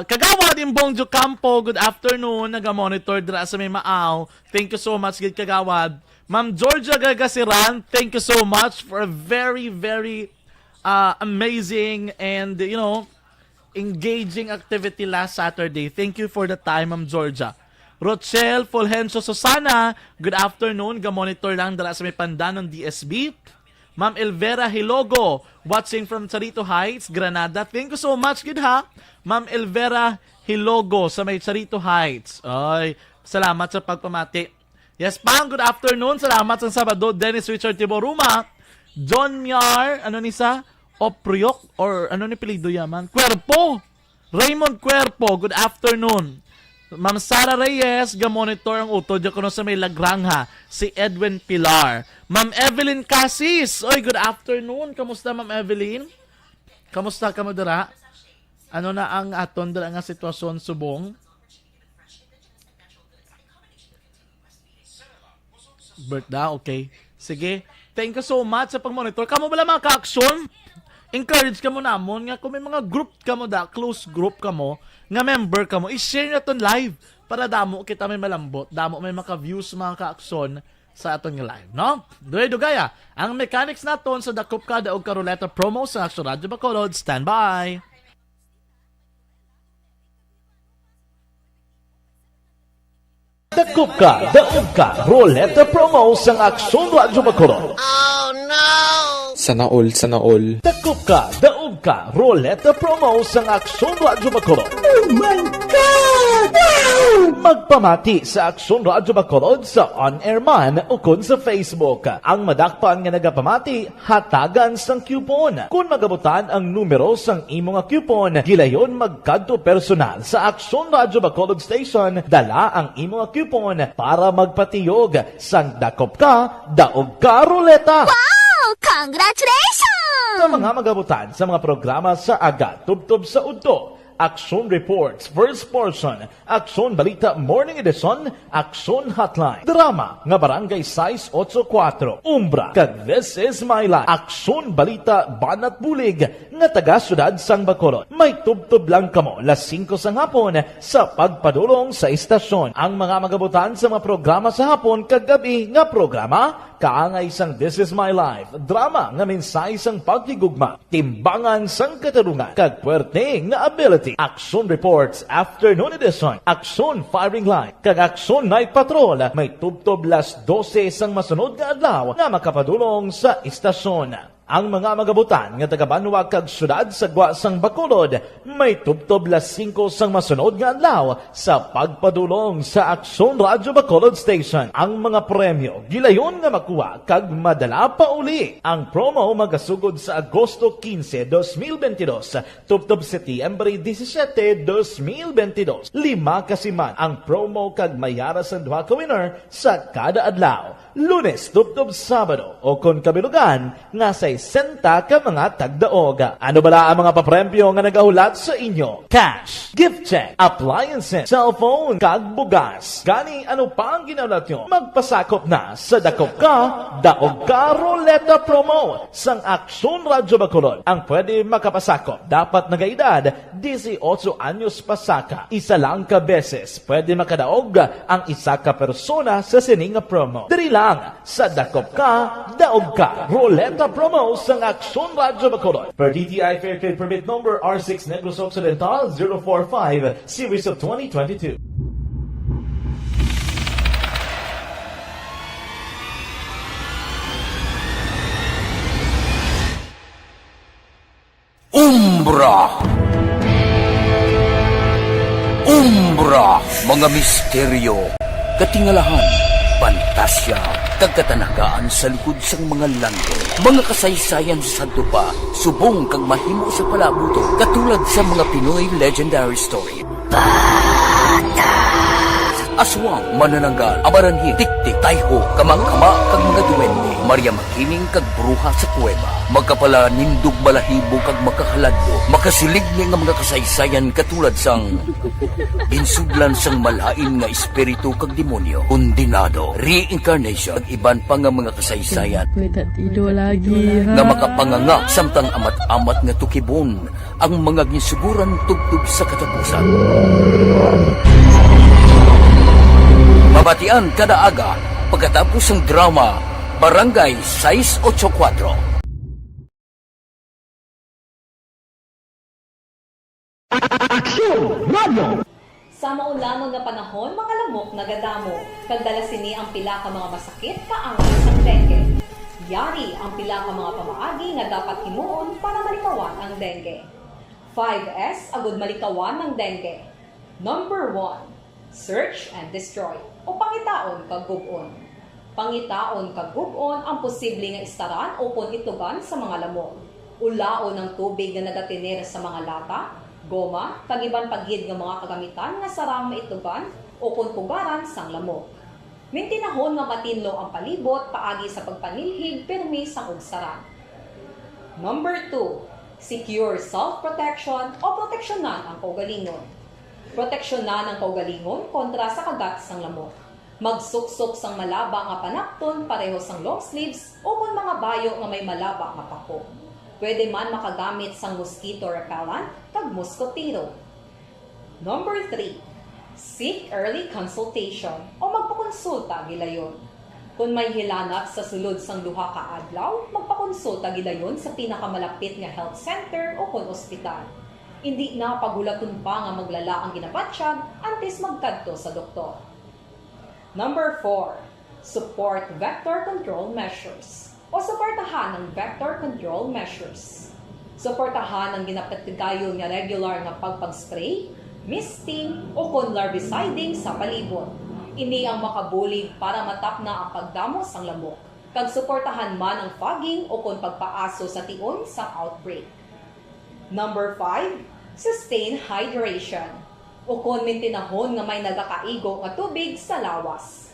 Kagawad Imbong Campo, good afternoon. Naga-monitor dira sa may Maaw. Thank you so much, gid Kagawad. Ma'am Georgia Gagasiran, thank you so much for a very, very amazing and, engaging activity last Saturday. Thank you for the time, Ma'am Georgia. Rochelle Fulgencio Susana, good afternoon. Ga-monitor lang dala sa may Pandan ng DSB. Ma'am Elvera Hilogo, watching from Charito Heights, Granada. Thank you so much, good ha. Ma'am Elvera Hilogo sa may Charito Heights. Ay, salamat sa pagpamati. Yes, Pang, good afternoon. Salamat sa Sabado. Dennis Richard Tiboruma. John Miar, Opriok, or ni pilido yaman? Cuerpo. Raymond Cuerpo, good afternoon. Ma'am Sara Reyes, ga-monitor ang utod ko sa may Lagrangha, si Edwin Pilar. Ma'am Evelyn Casis, oy, good afternoon. Kamusta, Ma'am Evelyn? Kamusta ka mo dira? Ano na ang aton dira nga sitwasyon subong? Birthday, okay. Sige, thank you so much sa pag-monitor. Kamo bala mga ka-aksyon? Encourage ka mo namon nga kung may mga group ka mo close group ka mo, nga member ka mo, i-share na ton live para damo kita may malambot, damo may maka-views mga ka-aksyon sa aton nga live, no? Dugaya, ang mechanics naton sa Dakop Ka Daog Karoleta promo sa Action Radio Bacolod. Stand by! Dakop Ka Daog Ka Roleta promo sa Action Radio Bacolod. Oh no! Sana all. Dakop Ka Daog Ka Roleta promo sa Action Radio Bacolod. Oh my God! Wow! Magpamati sa Action Radio Bacolod sa on-air man o kun sa Facebook. Ang madakpan nga nagapamati, hatagan sang coupon. Kung magabutan ang numero sang imo nga coupon, gilayon magkadto personal sa Action Radio Bacolod Station, dala ang imo nga coupon para magpatiyog sang Dakop Ka Daog Ka Roleta. Wow! Congratulations! Sa mga magabutan sa mga programa sa Aga Tubtob sa Udto, Action Reports, First Portion, Action Balita Morning Edition, Action Hotline, Drama nga Barangay 684, Umbra, kag This Is My Life, Action Balita Banat Bulig nga taga Syudad Sang Bacolod. May tubtob lang kamo las 5 sa hapon sa pagpadulong sa istasyon. Ang mga magabutan sa mga programa sa hapon kag gabi nga programa kaangay sang This Is My Life, drama nga mensahe sang pagtigugma, timbangan sang katarungan, kag puwerte nga ability. Action Reports, Afternoon Edition, Action Firing Line, kag Action Night Patrol, may tubtob las 12 sang masunod nga adlaw nga makapadulong sa istasyon. Ang mga magabutan nga taga-Banwa kag syudad sa Gwa sang Bacolod may tubtob las 5 sang masunod nga adlaw sa pagpadulong sa Action Radio Bacolod Station. Ang mga premyo gilayon nga makuha kag madala pa uli. Ang promo magasugod sa Agosto 15, 2022 tubtob Setyembre 17, 2022. 5 kasiman ang promo kag mayara sa duha ka winner sa kada adlaw. Lunes tubtob Sabado o kon kabilugan nga sa 60 ka mga tagdaoga. Ano bala ang mga papremyo nga nagahulat sa inyo? Cash, gift check, appliances, cellphone, kag bugas. Gani ano pa ang ginahulat nyo? Magpasakop na sa Dakop Ka, Daog Ka Roleta Promo sang Action Radio Bacolod. Ang pwede makapasakop dapat nagaedad 18 anyos pasaka. Isa lang ka beses pwede makadaog ang isa ka persona sa sining promo. Diri lang sa Dakop Ka, Daog Ka Roleta Promo sang Action Radio Bacolod. Per DTI Fair Trade Permit Number R6 Negros Occidental 045 Series of 2022. Umbra, mga misteryo, katingalahan, pantasya, kagkatanagaan sa likod sang mga lando, mga kasaysayan sa dupa, subong kag mahimo sa palabuto, katulad sa mga Pinoy legendary story. Aswang, manananggal, amaranhit, tiktik, tayho, kamang-kama, kag mga duwende, Maria Makining kag bruha sa kuweba, magkapala nindog balahibo kag makahaladlo, makasilig ni nga mga kasaysayan katulad sang insudlan sang malain nga espiritu kag demonyo, kondinado, reincarnation, kag iban pa nga mga kasaysayan nga makapanganga samtang amat-amat nga tukibon ang mga gisuguran tugtog sa katapusan. Mabatian kada aga pagkatapos ng drama Barangay 684. Action Radio! Sa maulamang nga panahon, mga lamok nagadamo. Kagdala sini ang pila ka mga masakit kaangay sa dengue. Yari ang pila ka mga pamaagi nga dapat himuon para malikawan ang dengue. 5S agud malikawan ng dengue. Number 1. Search and destroy o pangitaon kag gub-on. Pangitaon kag gub-on ang posible nga istaran o kon itugan sa mga lamok. Ulaon ng tubig nga nagatiner sa mga lata, goma, kag iban pagyid nga mga kagamitan nga sarang maitugan o kon pugaran sang lamok. Mintinahon nga matinlo ang palibot paagi sa pagpanilhig permi sang ugsaran. Number 2. Secure self-protection o proteksyonan ang kaugalingon. Proteksyonan ang kaugalingon kontra sa kagat sang lamok. Magsuksok sang malaba nga panakton pareho sang long sleeves o kung mga bayo nga may malaba nga pako. Pwede man makagamit sang mosquito repellent kag mosquitero. Number 3. Seek early consultation o magpakonsulta gilayon. Kung may hilanat sa sulod sang duha ka adlaw, magpakonsulta gilayon sa pinakamalapit nga health center o kon ospital. Hindi na pagulaton pa nga maglala ang ginabatsyag antes magkadto sa doktor. Number 4. Support vector control measures o suportahan ng vector control measures. Suportahan ang ginapatigayon nga regular nga pagpag-spray, misting o kon larviciding sa palibot. Ini ang makabulig para matapna ang pagdamo sang lamok. Kag suportahan man ang fogging o kon pagpaaso sa tion sa outbreak. Number 5. Sustain hydration o kon mintinahon nga may nagakaigo nga tubig sa lawas.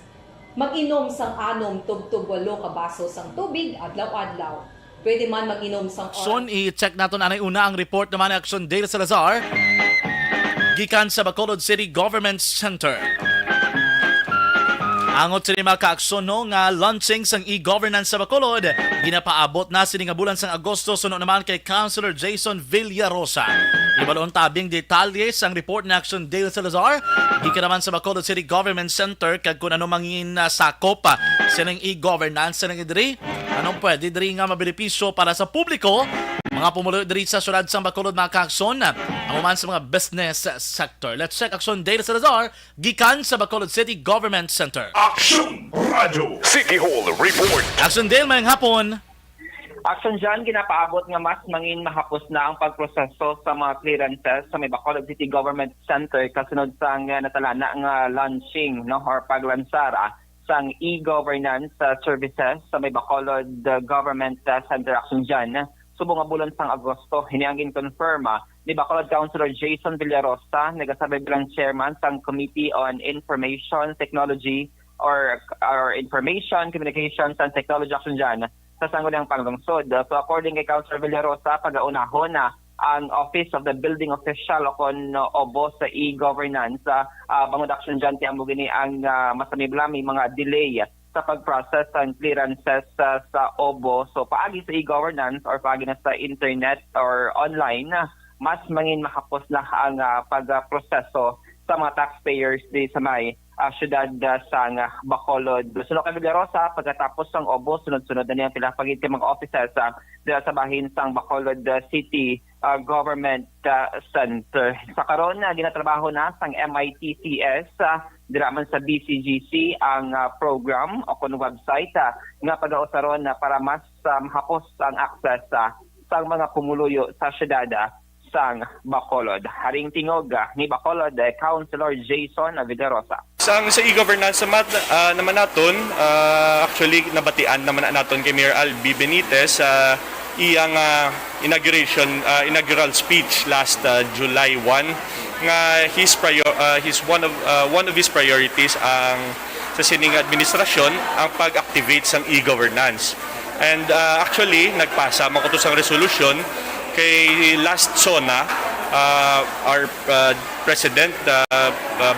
Mag-inom sang 6 tubtub 8 ka baso sang tubig adlaw-adlaw. Pwede man mag-inom sang Action, i-check natin anay una ang report naman ni Action Dale Salazar. gikan sa Bacolod City Government Center. Angot sa mga kaaksyon no, nga launching sang e-governance sa Bacolod, ginapaabot na sini nga bulan sang Agosto suno naman kay Councilor Jason Villarosa. Ibalon tabing detalye sang report na action Dale Salazar, gikan naman sa Bacolod City Government Center kag kun ano mangin sakop sinang e-governance sa diri. Anong pwede diri nga mabenepisyo para sa publiko, mga pumulo diri sa syudad sang Bacolod mga kaaksyon, ang uman sa mga business sector. Let's check action Dale Salazar gikan sa Bacolod City Government Center. Action Radio City Hall Report. Action Dale, mayang hapon. Action dyan, ginapaabot nga mas mangin mahapos na ang pagproseso sa mga clearances sa may Bacolod City Government Center kasunod sa natalana nga launching no, or paglansara sang e-governance services sa may Bacolod Government Center. Action dyan, subong nga bulan sang Agosto, hiniangin confirma ni Bacolod Councilor Jason Villarosa, nagasabi bilang chairman sang Committee on Information Technology or Information, Communications and Technology. Action dyan sa sangguniang panglungsod. So according kay Councilor Villarosa, pag-aunahon na ang Office of the Building Official o kon OBO sa e-governance. Bangod action dyan, tiyan mo gini ang masamibla may mga delay sa pag-process ng clearances sa OBO. So paagi sa e-governance or paagi na sa internet or online, mas mangin makapos na ang pag-proseso sa mga taxpayers di sa may syudad sa Bacolod. Sunod kay Villarosa, pagkatapos ng OBO, sunod-sunod na niya pinapagit mga offices sa bahin sang Bacolod City Government Center. Sa karon ginatrabaho na sang MITCS, diraman sa BCGC ang program o kun website nga pag-ausaron para mas mahapos ang access sa mga pumuluyo sa syudad sang Bacolod. Haring tingog ni Bacolod Councilor Jason Villarosa. Sa e-governance naman naton, actually nabatian naman naton kay Mayor Albi Benitez iyang inaugural speech last July 1 nga one of his priorities ang sa sining administrasyon ang pag-activate sang e-governance. And actually nagpasa man ko to sang resolution kay last SONA, our President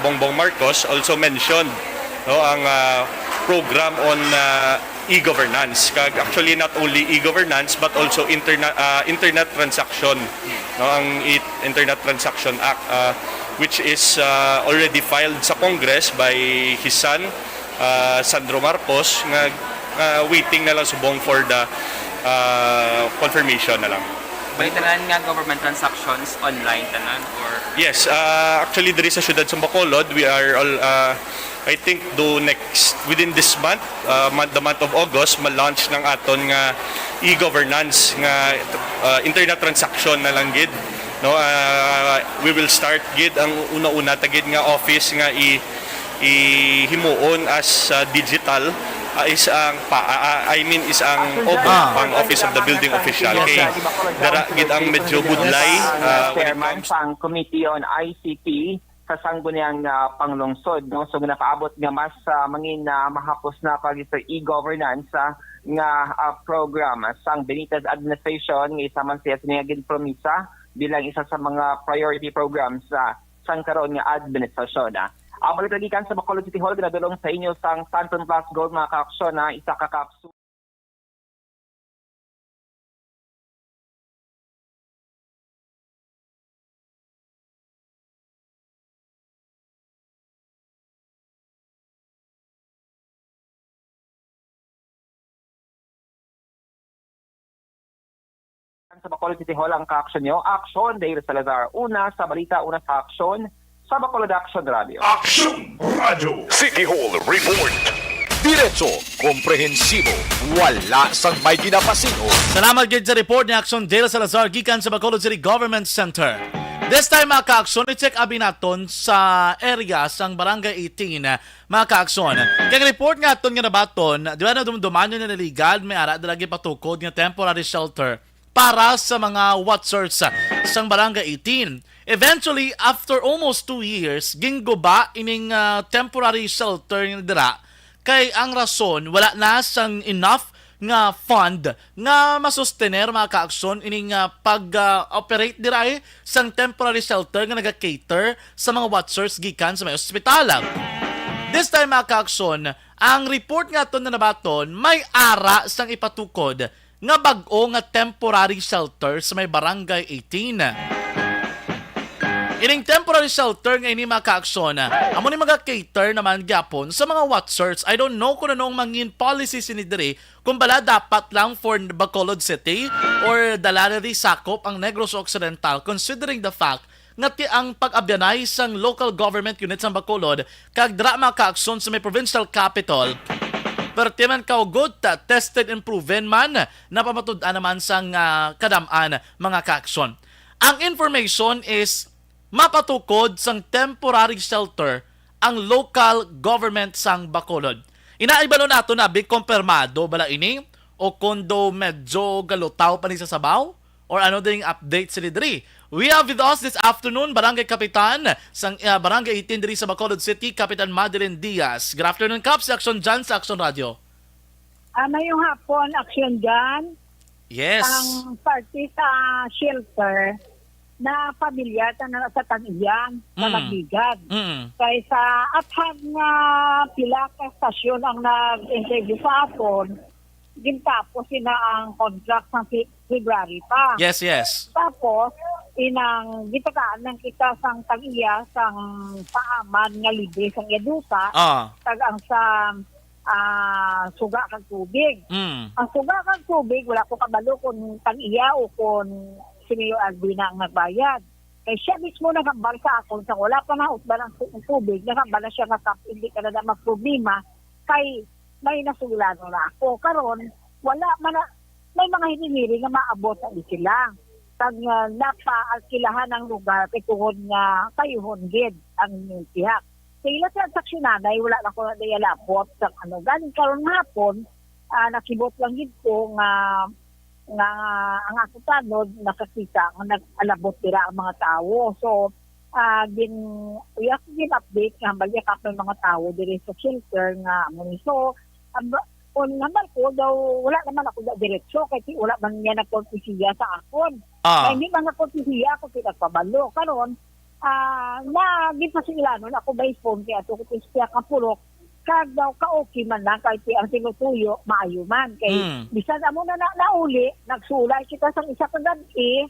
Bongbong Marcos also mentioned ang program on e-governance. Actually not only e-governance but also internet transaction, ang Internet Transaction Act, which is already filed sa Congress by his son Sandro Marcos, nga waiting na lang subong for the confirmation na lang. Balitanan nga government transactions online tanan or yes, actually there is sa syudad sa Bacolod, we are all I think within this month, the month of August, ma-launch ng aton nga e-governance nga internet transaction na lang gid, no. We will start gid ang una-una tagid nga office nga himuon as digital is ang pang Office of the Building Official kay dara gid ang medyo budlay chairman sang Committee on ICT sa sangguniang panglungsod, no. So napaabot nga mas mangin mahapos na pag sa e-governance nga program sang Benitez administration nga isa man siya sinigid promisa bilang isa sa mga priority programs sang karon nga administrasyon. Balik lagi kan sa Bacolod City Hall, ginadulong sa inyo sang Santon Plus Gold mga kaaksyon na isa ka kapsu. Sa Bacolod City Hall ang kaaksyon nyo. Action, Dale Salazar. Una sa balita, una sa aksyon sa Bacolod Action Radio. Action Radio City Hall Report. Diretso, komprehensibo, wala sang may ginapasinho. Salamat gid sa report ni Action Dale Salazar gikan sa Bacolod City Government Center. This time mga ka-aksyon, i-check abi naton sa area sang Barangay 18 mga ka-aksyon. Kaya report nga aton nga nabaton, di ba na dumduman yun na naligal, may ara dalagi patukod nga temporary shelter para sa mga watsers sang Barangay 18. Eventually, after almost 2 years, gingguba ining temporary shelter nga dira kay ang rason wala na sang enough nga fund nga masustener mga kaaksyon ining pag-operate diray sang temporary shelter nga naga-cater sa mga watchers gikan sa may ospital. This time mga kaaksyon, ang report nga to na nabaton may ara sang ipatukod nga bag-o nga temporary shelter sa may barangay 18. Ining temporary shelter nga ini mga kaaksyon, amo ni mga cater naman gyapon sa mga watchers. I don't know kung anong mangin policy sinidiri kung bala dapat lang for Bacolod City or dalalari sakop ang Negros Occidental considering the fact nga ang pag-abyanay sang local government units ng Bacolod kag dra mga kaaksyon sa may provincial capital. Pertiman kaugot, tested and proven man na pamatud-an naman sang kadamaan mga kaaksyon. Ang information is mapatukod sang temporary shelter ang local government sang Bacolod. Inaibalo nato na big kumpirmado bala ini o kondo medyo galutaw pa ni sa sabaw or ano ding update sa lidri. We have with us this afternoon Barangay Kapitan sang Barangay 18 diri sa Bacolod City, Kapitan Madeline Diaz. Good afternoon, Kap, sa Action Jan sa Action Radio. Ngayong hapon, Action Jan. Yes. Ang party sa shelter na pamilya na sa Taniyan, sa Nagligad. Kaysa athag nga pila ka stasyon ang nag-interview sa aton, gintapos sina ang contract sa February pa. Yes. Tapos, inang gitakaan ng kita sang Tag-iya, sang paaman nga libre sang Yadusa, tagang sa suga kang tubig. Ang suga kang tubig, wala ko kabalo kung Tag-iya o kung si Mayor Albina ang nagbayad. Kaya siya mismo nagambal sa akon sa wala pa na utba ng tubig, nagambal na siya nga hindi ka na magproblema, kay may nasulano na ako. Karon wala man may mga hinimiri nga maabot na sila. Tag napaalkilahan ng lugar kay tuhod nga kayuhon gid ang tihak. Sila transaksyonan ay wala na ko na dialabot sa galing karon hapon nakibot lang gid ko nga ang ako tanod nakakita nga nag-alabot dira ang mga tao. So uyak din update nga balya ka ng mga tao diri sa shelter nga mo. So kung naman ko daw wala naman ako diretso kay wala man niya nagkortesiya sa akon. Kaya hindi man nagkortesiya ako pinagpabalo. Karon na di pa sila nun ako by phone kaya ito ko siya kapurok kag daw ka-okay man lang kahit ang sinutuyo maayo man kay bisan amo na nauli nagsulay kita sang isa ka gabi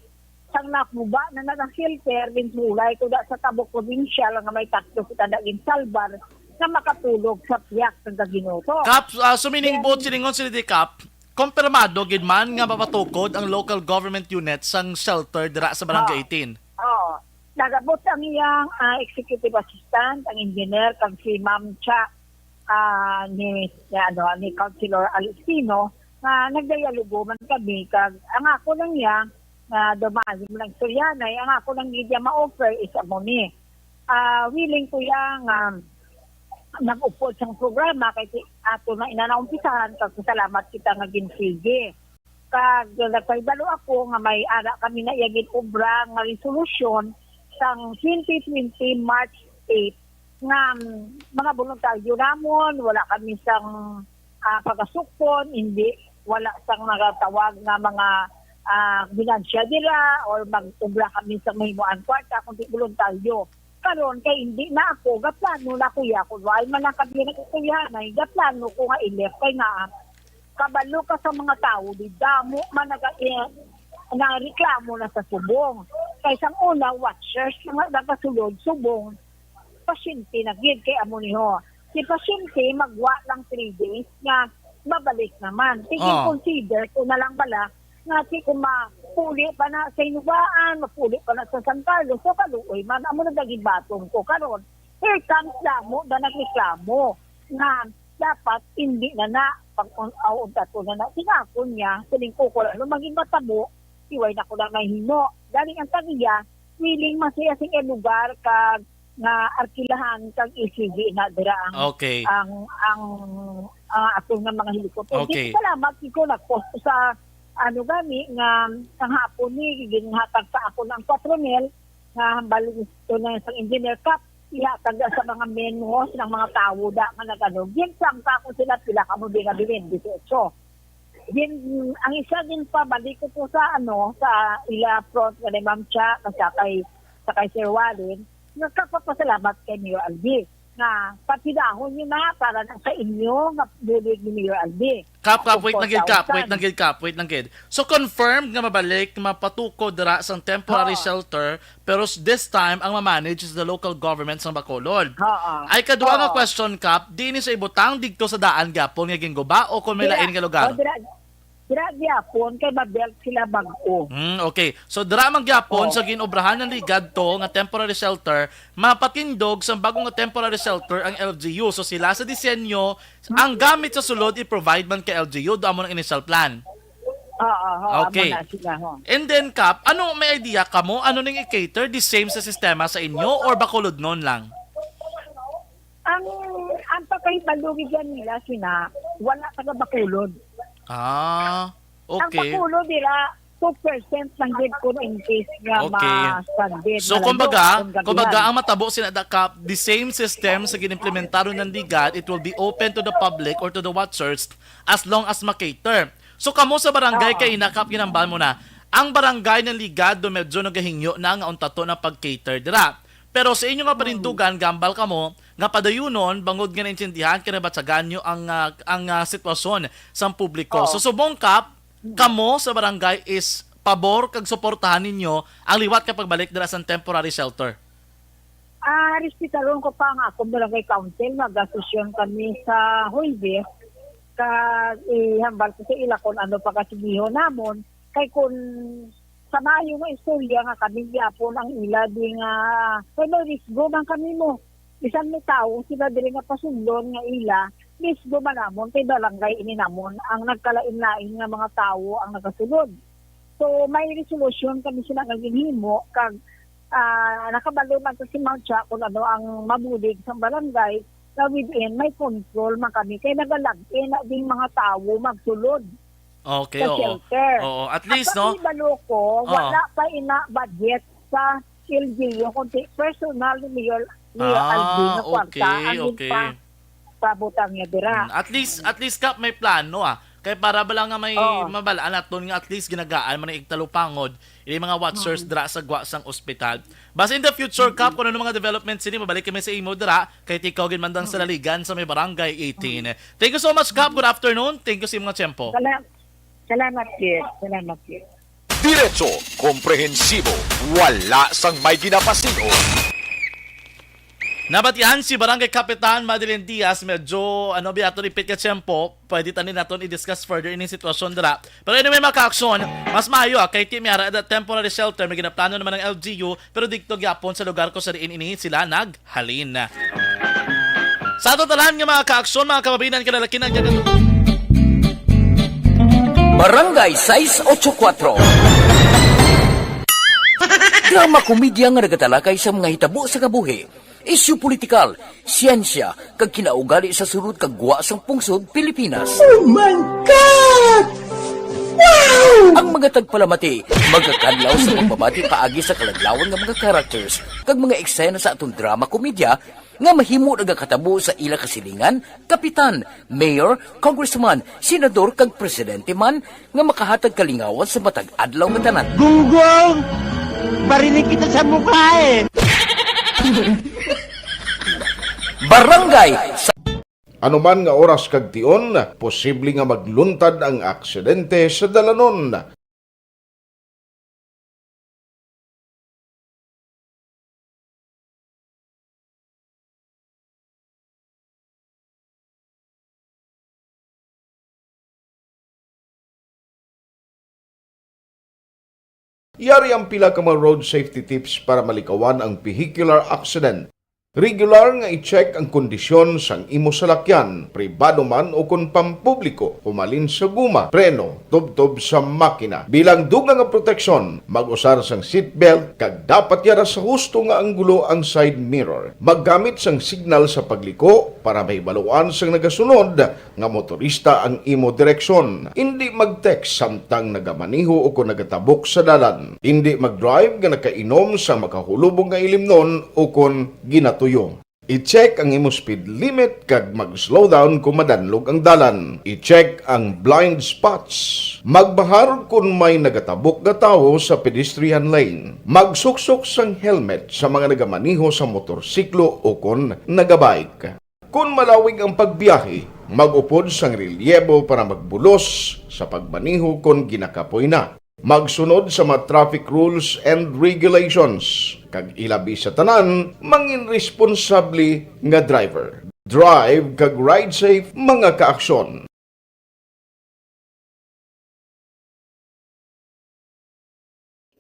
sang nakuba na nag-shelter din sulay ko da sa Tabok Provincial nga may tatlo kita daging salbar na makatulog sa piyak ng Gaginoto. Kap, sumining boat siningon sila di Kap, kumpirmado gid man nga mapatukod ang local government unit sang shelter dira sa Barangay 18. Nagabot ang iyang executive assistant, ang engineer kag si Ma'am Cha ni Councilor Alistino na nagdialogo man kami kag ang ako lang niya na dumali mo lang Suryanay, ang ako lang niya ma-offer is amoni. Willing ko yang nag-upod sang programa kay ato na inanaumpisahan kag salamat kita nga ginsige. Kag nagpaibalo ako nga may ara kami na iyagit obra nga resolusyon sang 2020 March 8 nga mga voluntaryo namon, wala kami sang pagasukon, hindi, wala sang nagatawag nga mga binansya dira or mag-ubra kami sa mahimuan kwarta kundi voluntaryo. Karon kay hindi na ako, gaplano na kuya ko, why man na kami na kuya na, gaplano ko nga ilef, kay nga kabalo ka sa mga tao, di damo man reklamo na sa subong. Kaysa una, watchers, mga nakasulod, subong, pasyente na gid kay amo niho. Si pasyente magwa lang 3 days nga babalik naman. Tingin consider ko na lang bala nga si kung mapuli pa na sa Inubaan, mapuli pa na sa San Carlos, so kaluoy man amo na daging batong ko karon. Here comes damo na nagreklamo nga dapat hindi na pag-aunta to na sinakon niya sining ko ko lang maging matabo iway na ko lang mahimo. Galing ang Tag-iya willing masaya sing lugar kag nga arkilahan kag ECG na dira ang ang atong nga mga helikopter. Salamat ko nagpost sa gani nga ang hapon ni ginhatag sa ako ng 4,000 nga hambal gusto na sa engineer Cup ihatag sa mga menus ng mga tao da nga nagano. Ginsang ka ko sila pila ka mo bilin 18. Ang isa din pa, balik ko po sa ila front ni Ma'am Cha, sa kay Sir Walin, nagkapapasalamat kay Mayor Albi na patidahon nyo na para na sa inyo nga bulig ni Mayor Albi. Wait na gid. So confirmed nga mabalik, mapatukod dira sa temporary shelter, pero this time ang ma-manage is the local government sa Bacolod. Ay kadua nga question, Kap, di ni sa ibutang digto sa daan gapon nga ginguba o kung may lain nga lugar? Dira gyapon kay mabelt sila bag-o. Okay. So dira man gyapon sa ginobrahan ng ligad to nga temporary shelter, mapatindog sa bagong nga temporary shelter ang LGU. So sila sa disenyo, ang gamit sa sulod i-provide man kay LGU do amo ng initial plan. Okay. And then Kap, ano may idea kamo ano ning i-cater the same sa sistema sa inyo or Bacolod non lang? Ang pagkahibalugid yan nila sina wala taga Bacolod. Okay. Ang Bacolod nila 2% lang din ko in case nga ma-standard. So kumbaga ang matabo sina Kap, the same system sa ginimplementaro ng Ligad, it will be open to the public or to the watchers as long as ma-cater. So kamo sa barangay kay Kap ginamban mo na, ang barangay ng Ligad do medyo nagahingyo na nga untato na pag-cater dira. Pero sa inyo nga parindugan, gambal kamo, nga padayunon, bangod nga naintindihan, kinabatsagan nyo ang sitwasyon sa publiko. So subong Kap, kamo sa barangay is pabor kag suportahan ninyo ang liwat kapag balik dira sa temporary shelter. Respetalon ko pa nga akong barangay council, mag-asosyon kami sa Huibes, ihambal ko sa ila kung ano pagkasigiho namon, kay kung sa mayo nga istorya nga kami yapon ang ila di nga pero risgo man kami mo bisan may tao sila diri nga pasundon nga ila risgo man namon kay barangay ini namon ang nagkalain-lain nga mga tao ang nagasulod. So may resolution kami sila nga ginhimo kag nakabalo man to si Mount Cha kung ano ang mabulig sa barangay na within may control man kami kay nagalagin na ding mga tao magsulod. Okay, oo. At least, no? At ko, wala pa ina-budget sa LGU, kundi personal ni Mayor Albi na kwarta. Okay. Pabutang niya dira. At least, Kap, may plano, Kaya para ba lang nga may mabalaan naton nga at least ginagaan man ang igtalupangod yung mga watchers dira sa gwa sang ospital. Basta in the future, Kap, kung ano mga developments ini, mabalik kami sa imo dira kay tikaw ginmandang sa laligan sa may barangay 18. Thank you so much, Kap. Good afternoon. Thank you sa mga tiyempo. Salamat, Kit. Diretso, komprehensibo, wala sang may ginapasino. Nabatihan si Barangay Kapitan Madeline Diaz, medyo biyato repeat ka tiyempo, pwede tanin natin i-discuss further in sitwasyon dira. Pero anyway mga ka-aksyon, mas maayo kay Team Yara at temporary shelter, may ginaplano naman ng LGU, pero dito gyapon sa lugar ko sa riin ini sila naghalin. Sa totalan nga mga ka-aksyon, mga kababinan, kalalaki na Barangay 684. Drama komedya nga nagatalakay sa mga hitabo sa kabuhi. Isyu politikal, siyensya, kag kinaugali sa surut kag guwa sang pungsod Pilipinas. Oh my God! Wow! Ang mga tagpalamati, magkakadlaw sa pagpamati paagi sa kaladlawan ng mga characters kag mga eksena sa atong drama komedya nga mahimo nagakatabo sa ila kasilingan, kapitan, mayor, congressman, senador kag presidente man nga makahatag kalingawan sa matag adlaw nga tanan. Gunggong! Barinig kita sa mukha Barangay Anuman nga oras kag tion, posible nga magluntad ang aksidente sa dalanon. Yari ang pila ka mga road safety tips para malikawan ang vehicular accident. Regular nga i-check ang kondisyon sang imo salakyan, pribado man o kung pampubliko, pumalin sa guma, preno, tubtob sa makina. Bilang dugang nga proteksyon, mag-usar sang seatbelt, kag dapat yara sa husto nga anggulo ang side mirror. Maggamit sang signal sa pagliko para may baluan sang nagasunod nga motorista ang imo direksyon. Hindi mag-text samtang nagamaniho o kung nagatabok sa dalan. Hindi mag-drive nga nakainom sa makahulubong nga ilimnon o kung ginatuyo. I-check ang imo speed limit kag mag-slow down kung madanlog ang dalan. I-check ang blind spots. Magbahar kung may nagatabok nga tawo sa pedestrian lane. Magsuksok sang helmet sa mga nagamaniho sa motorsiklo o kon nagabike. Kung malawig ang pagbiyahe, mag-upod sang relyebo para magbulos sa pagmaniho kung ginakapoy na. Magsunod sa mga traffic rules and regulations. Kag ilabi sa tanan, mangin responsable nga driver. Drive kag ride safe mga kaaksyon.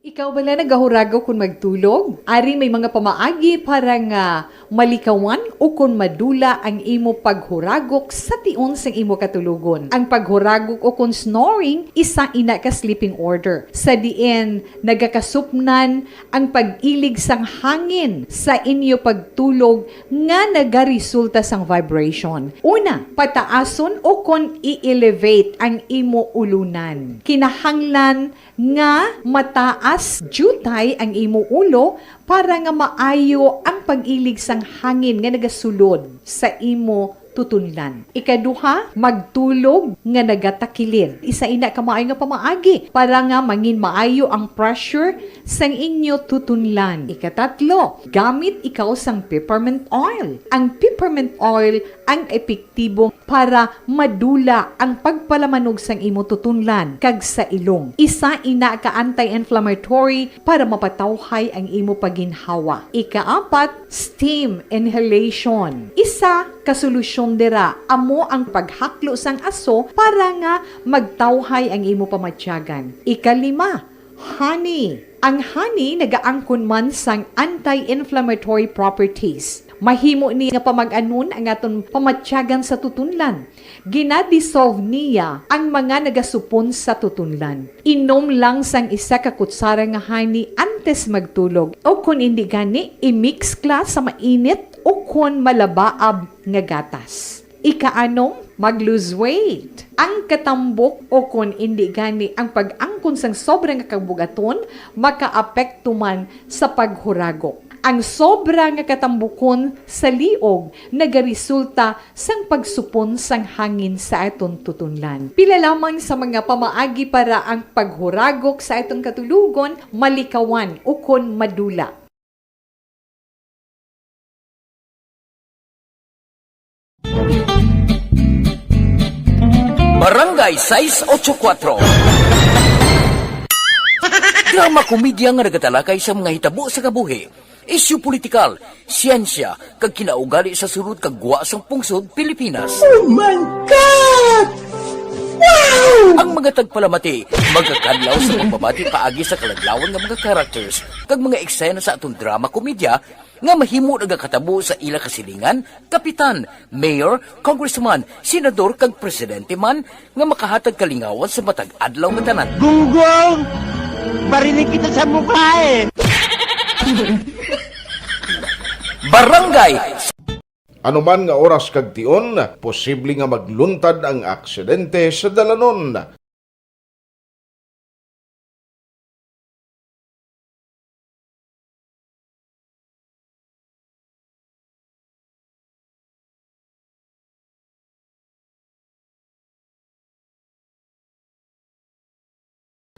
Ikaw bala nagahurago kung magtulog? Ari may mga pamaagi para nga malikawan o kung madula ang imo paghuragok sa tion sang imo katulugon. Ang paghuragok o kung snoring, isa ina ka sleeping order. Sa diin, nagakasupnan ang pag-ilig sang hangin sa inyo pagtulog nga nagaresulta sang vibration. Una, pataason o kung i-elevate ang imo ulunan. Kinahanglan nga mataas jutay ang imo ulo para nga maayo ang pag-ilig sang hangin nga nagasulod sa imo tutunlan. Ikaduha, magtulog nga nagatakilid. Isa ina ka maayo nga pamaagi para nga mangin maayo ang pressure sang inyo tutunlan. Ikatatlo, gamit ikaw sang peppermint oil. Ang peppermint oil ang epektibo para madula ang pagpalamanog sang imo tutunlan kag sa ilong. Isa ina ka anti-inflammatory para mapatawhay ang imo paginhawa. Ikaapat, steam inhalation. Isa ka solusyon dira amo ang paghaklo sang aso para nga magtawhay ang imo pamatyagan. Ikalima, honey. Ang honey nagaangkon man sang anti-inflammatory properties. Mahimo ni nga pamag-anon ang aton pamatyagan sa tutunlan. Ginadissolve niya ang mga nagasupon sa tutunlan. Inom lang sang isa ka kutsara nga honey antes magtulog. O kung hindi gani, i-mix class sa mainit o kung malabaab nga gatas. Ikaanom, mag-lose weight. Ang katambok o kung hindi gani ang pag-angkon sang sobrang kabugaton, makaapekto man sa paghuragok. Ang sobra nga katambukon sa liog nagaresulta sang pagsupon sang hangin sa aton tutunlan. Pila lamang sa mga pamaagi para ang paghuragok sa aton katulugon malikawan o kon madula. Barangay 684. Drama komedya nga nagatalakay sa mga hitabo sa kabuhi. Isyu politikal, siyensya, kag kinaugali sa sulod kag guwa sang pungsod Pilipinas. Oh my God! Wow! Ang mga tagpalamati, magkakadlaw sa pagbabati paagi sa kalaglawan nga mga characters kag mga eksena sa atong drama komedya nga mahimo nagakatabo sa ila kasilingan, kapitan, mayor, congressman, senador kag presidente man nga makahatag kalingawan sa matag adlaw nga tanan. Gunggong! Barinig kita sa mukha eh! Barangay! Anuman nga oras kag tion, posible nga magluntad ang aksidente sa dalanon.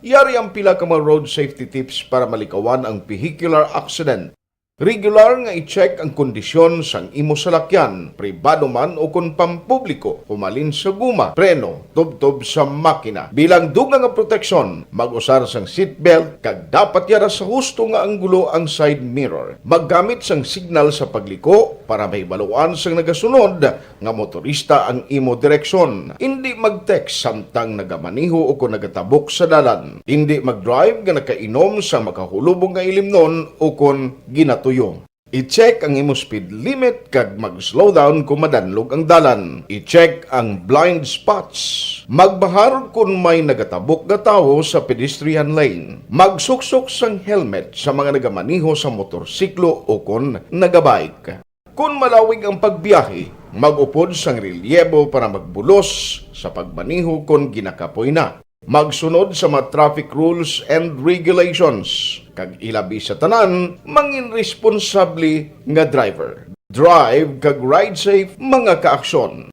Yari ang pila ka mga road safety tips para malikawan ang vehicular accident. Regular nga i-check ang kondisyon sang imo salakyan, pribado man o kung pampubliko, pumalin sa guma, preno, tubtob sa makina. Bilang dugang nga proteksyon, mag-usar sang seatbelt, kag dapat yara sa husto nga anggulo ang side mirror. Maggamit sang signal sa pagliko para mahibaluan sang nagasunod nga motorista ang imo direksyon. Hindi mag-text samtang nagamaniho o kung nagatabok sa dalan. Hindi mag-drive nga nakainom sa makahulubong nga ilimnon o kung ginatuyo. I-check ang imo speed limit kag mag-slow down kung madanlog ang dalan. I-check ang blind spots. Magbahar kung may nagatabok nga tawo sa pedestrian lane. Magsuksok sang helmet sa mga nagamaniho sa motorsiklo o kung nagabike. Kung malawig ang pagbiyahe, mag-upod sang relyebo para magbulos sa pagmaniho kung ginakapoy na. Magsunod sa mga traffic rules and regulations. Kag ilabi sa tanan, mangin responsable nga driver. Drive kag ride safe mga kaaksyon.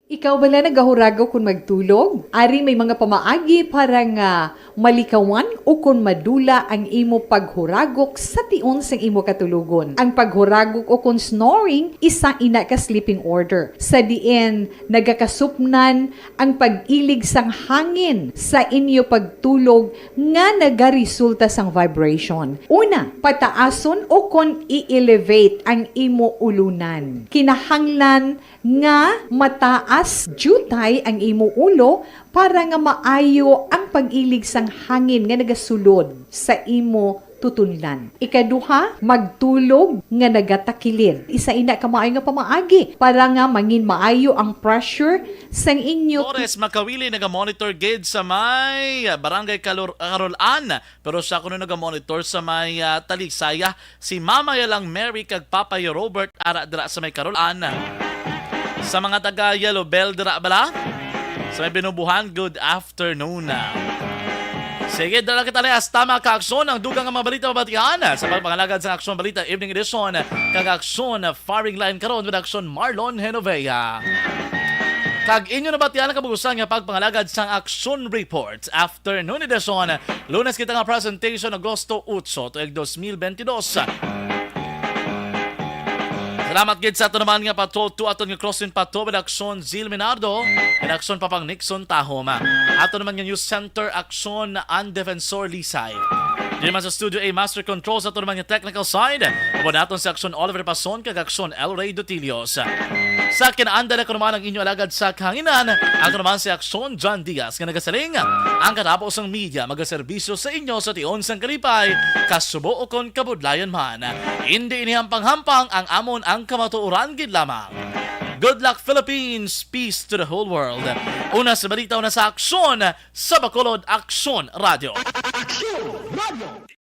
Ikaw bala nagahurago kung magtulog? Ari may mga pamaagi para nga malikawan o kung madula ang imo paghuragok sa tion sang imo katulugon. Ang paghuragok o kung snoring, isa ina ka sleeping order. Sa diin, nagakasupnan ang pag-ilig sang hangin sa inyo pagtulog nga nagaresulta sang vibration. Una, pataason o kung i-elevate ang imo ulunan. Kinahanglan nga mataas jutay ang imo ulo para nga maayo ang pag-ilig sang hangin nga nagasulod sa imo tutunlan. Ikaduha, magtulog nga nagatakilid. Isa ina ka maayo nga pamaagi para nga mangin maayo ang pressure sang inyo. Torres Makawili naga-monitor gid sa may Barangay Carolan, pero sa kuno naga-monitor sa may Talisaya si Mama Yalang Mary kag Papa Robert ara dira sa may Carolan. Sa mga taga Yellow Bell dira bala? Sa may Binubuhan, good afternoon. Sige, dala kita lehas. Tama ka aksyon ang dugang nga mga balita mabatihan sa pagpangalagad sa Aksyon Balita Evening Edition kag Aksyon Firing Line karon with Aksyon Marlon Genovea. Kag inyo nabatihan ang kabugusan nga pagpangalagad sa Aksyon Report Afternoon Edition. Lunes kita nga presentation Agosto 8 tuig 2022. Salamat gid sa ato naman nga patrol to aton nga crossing pato with Aksyon Zil Minardo and Aksyon Papang Nixon Tahoma. Ato naman nga News Center Aksyon and Defensor Lisay. Di naman sa Studio A Master Controls ato naman nga technical side. Abo naton sa Aksyon Oliver Pason kag Aksyon El Rey Dotilios. Sa kinaanda na kuno ang inyo alagad sa kahanginan, ang naman si Aksyon John Diaz nga nagasaling ang katapos ng media magaserbisyo sa inyo sa tion sang kalipay kasubo o kon kabudlayan man. Hindi inihampang-hampang ang amon ang kamatuoran gid lamang. Good luck Philippines, peace to the whole world. Una sa balita na sa Aksyon sa Bacolod Aksyon Radio. Aksyon Radio!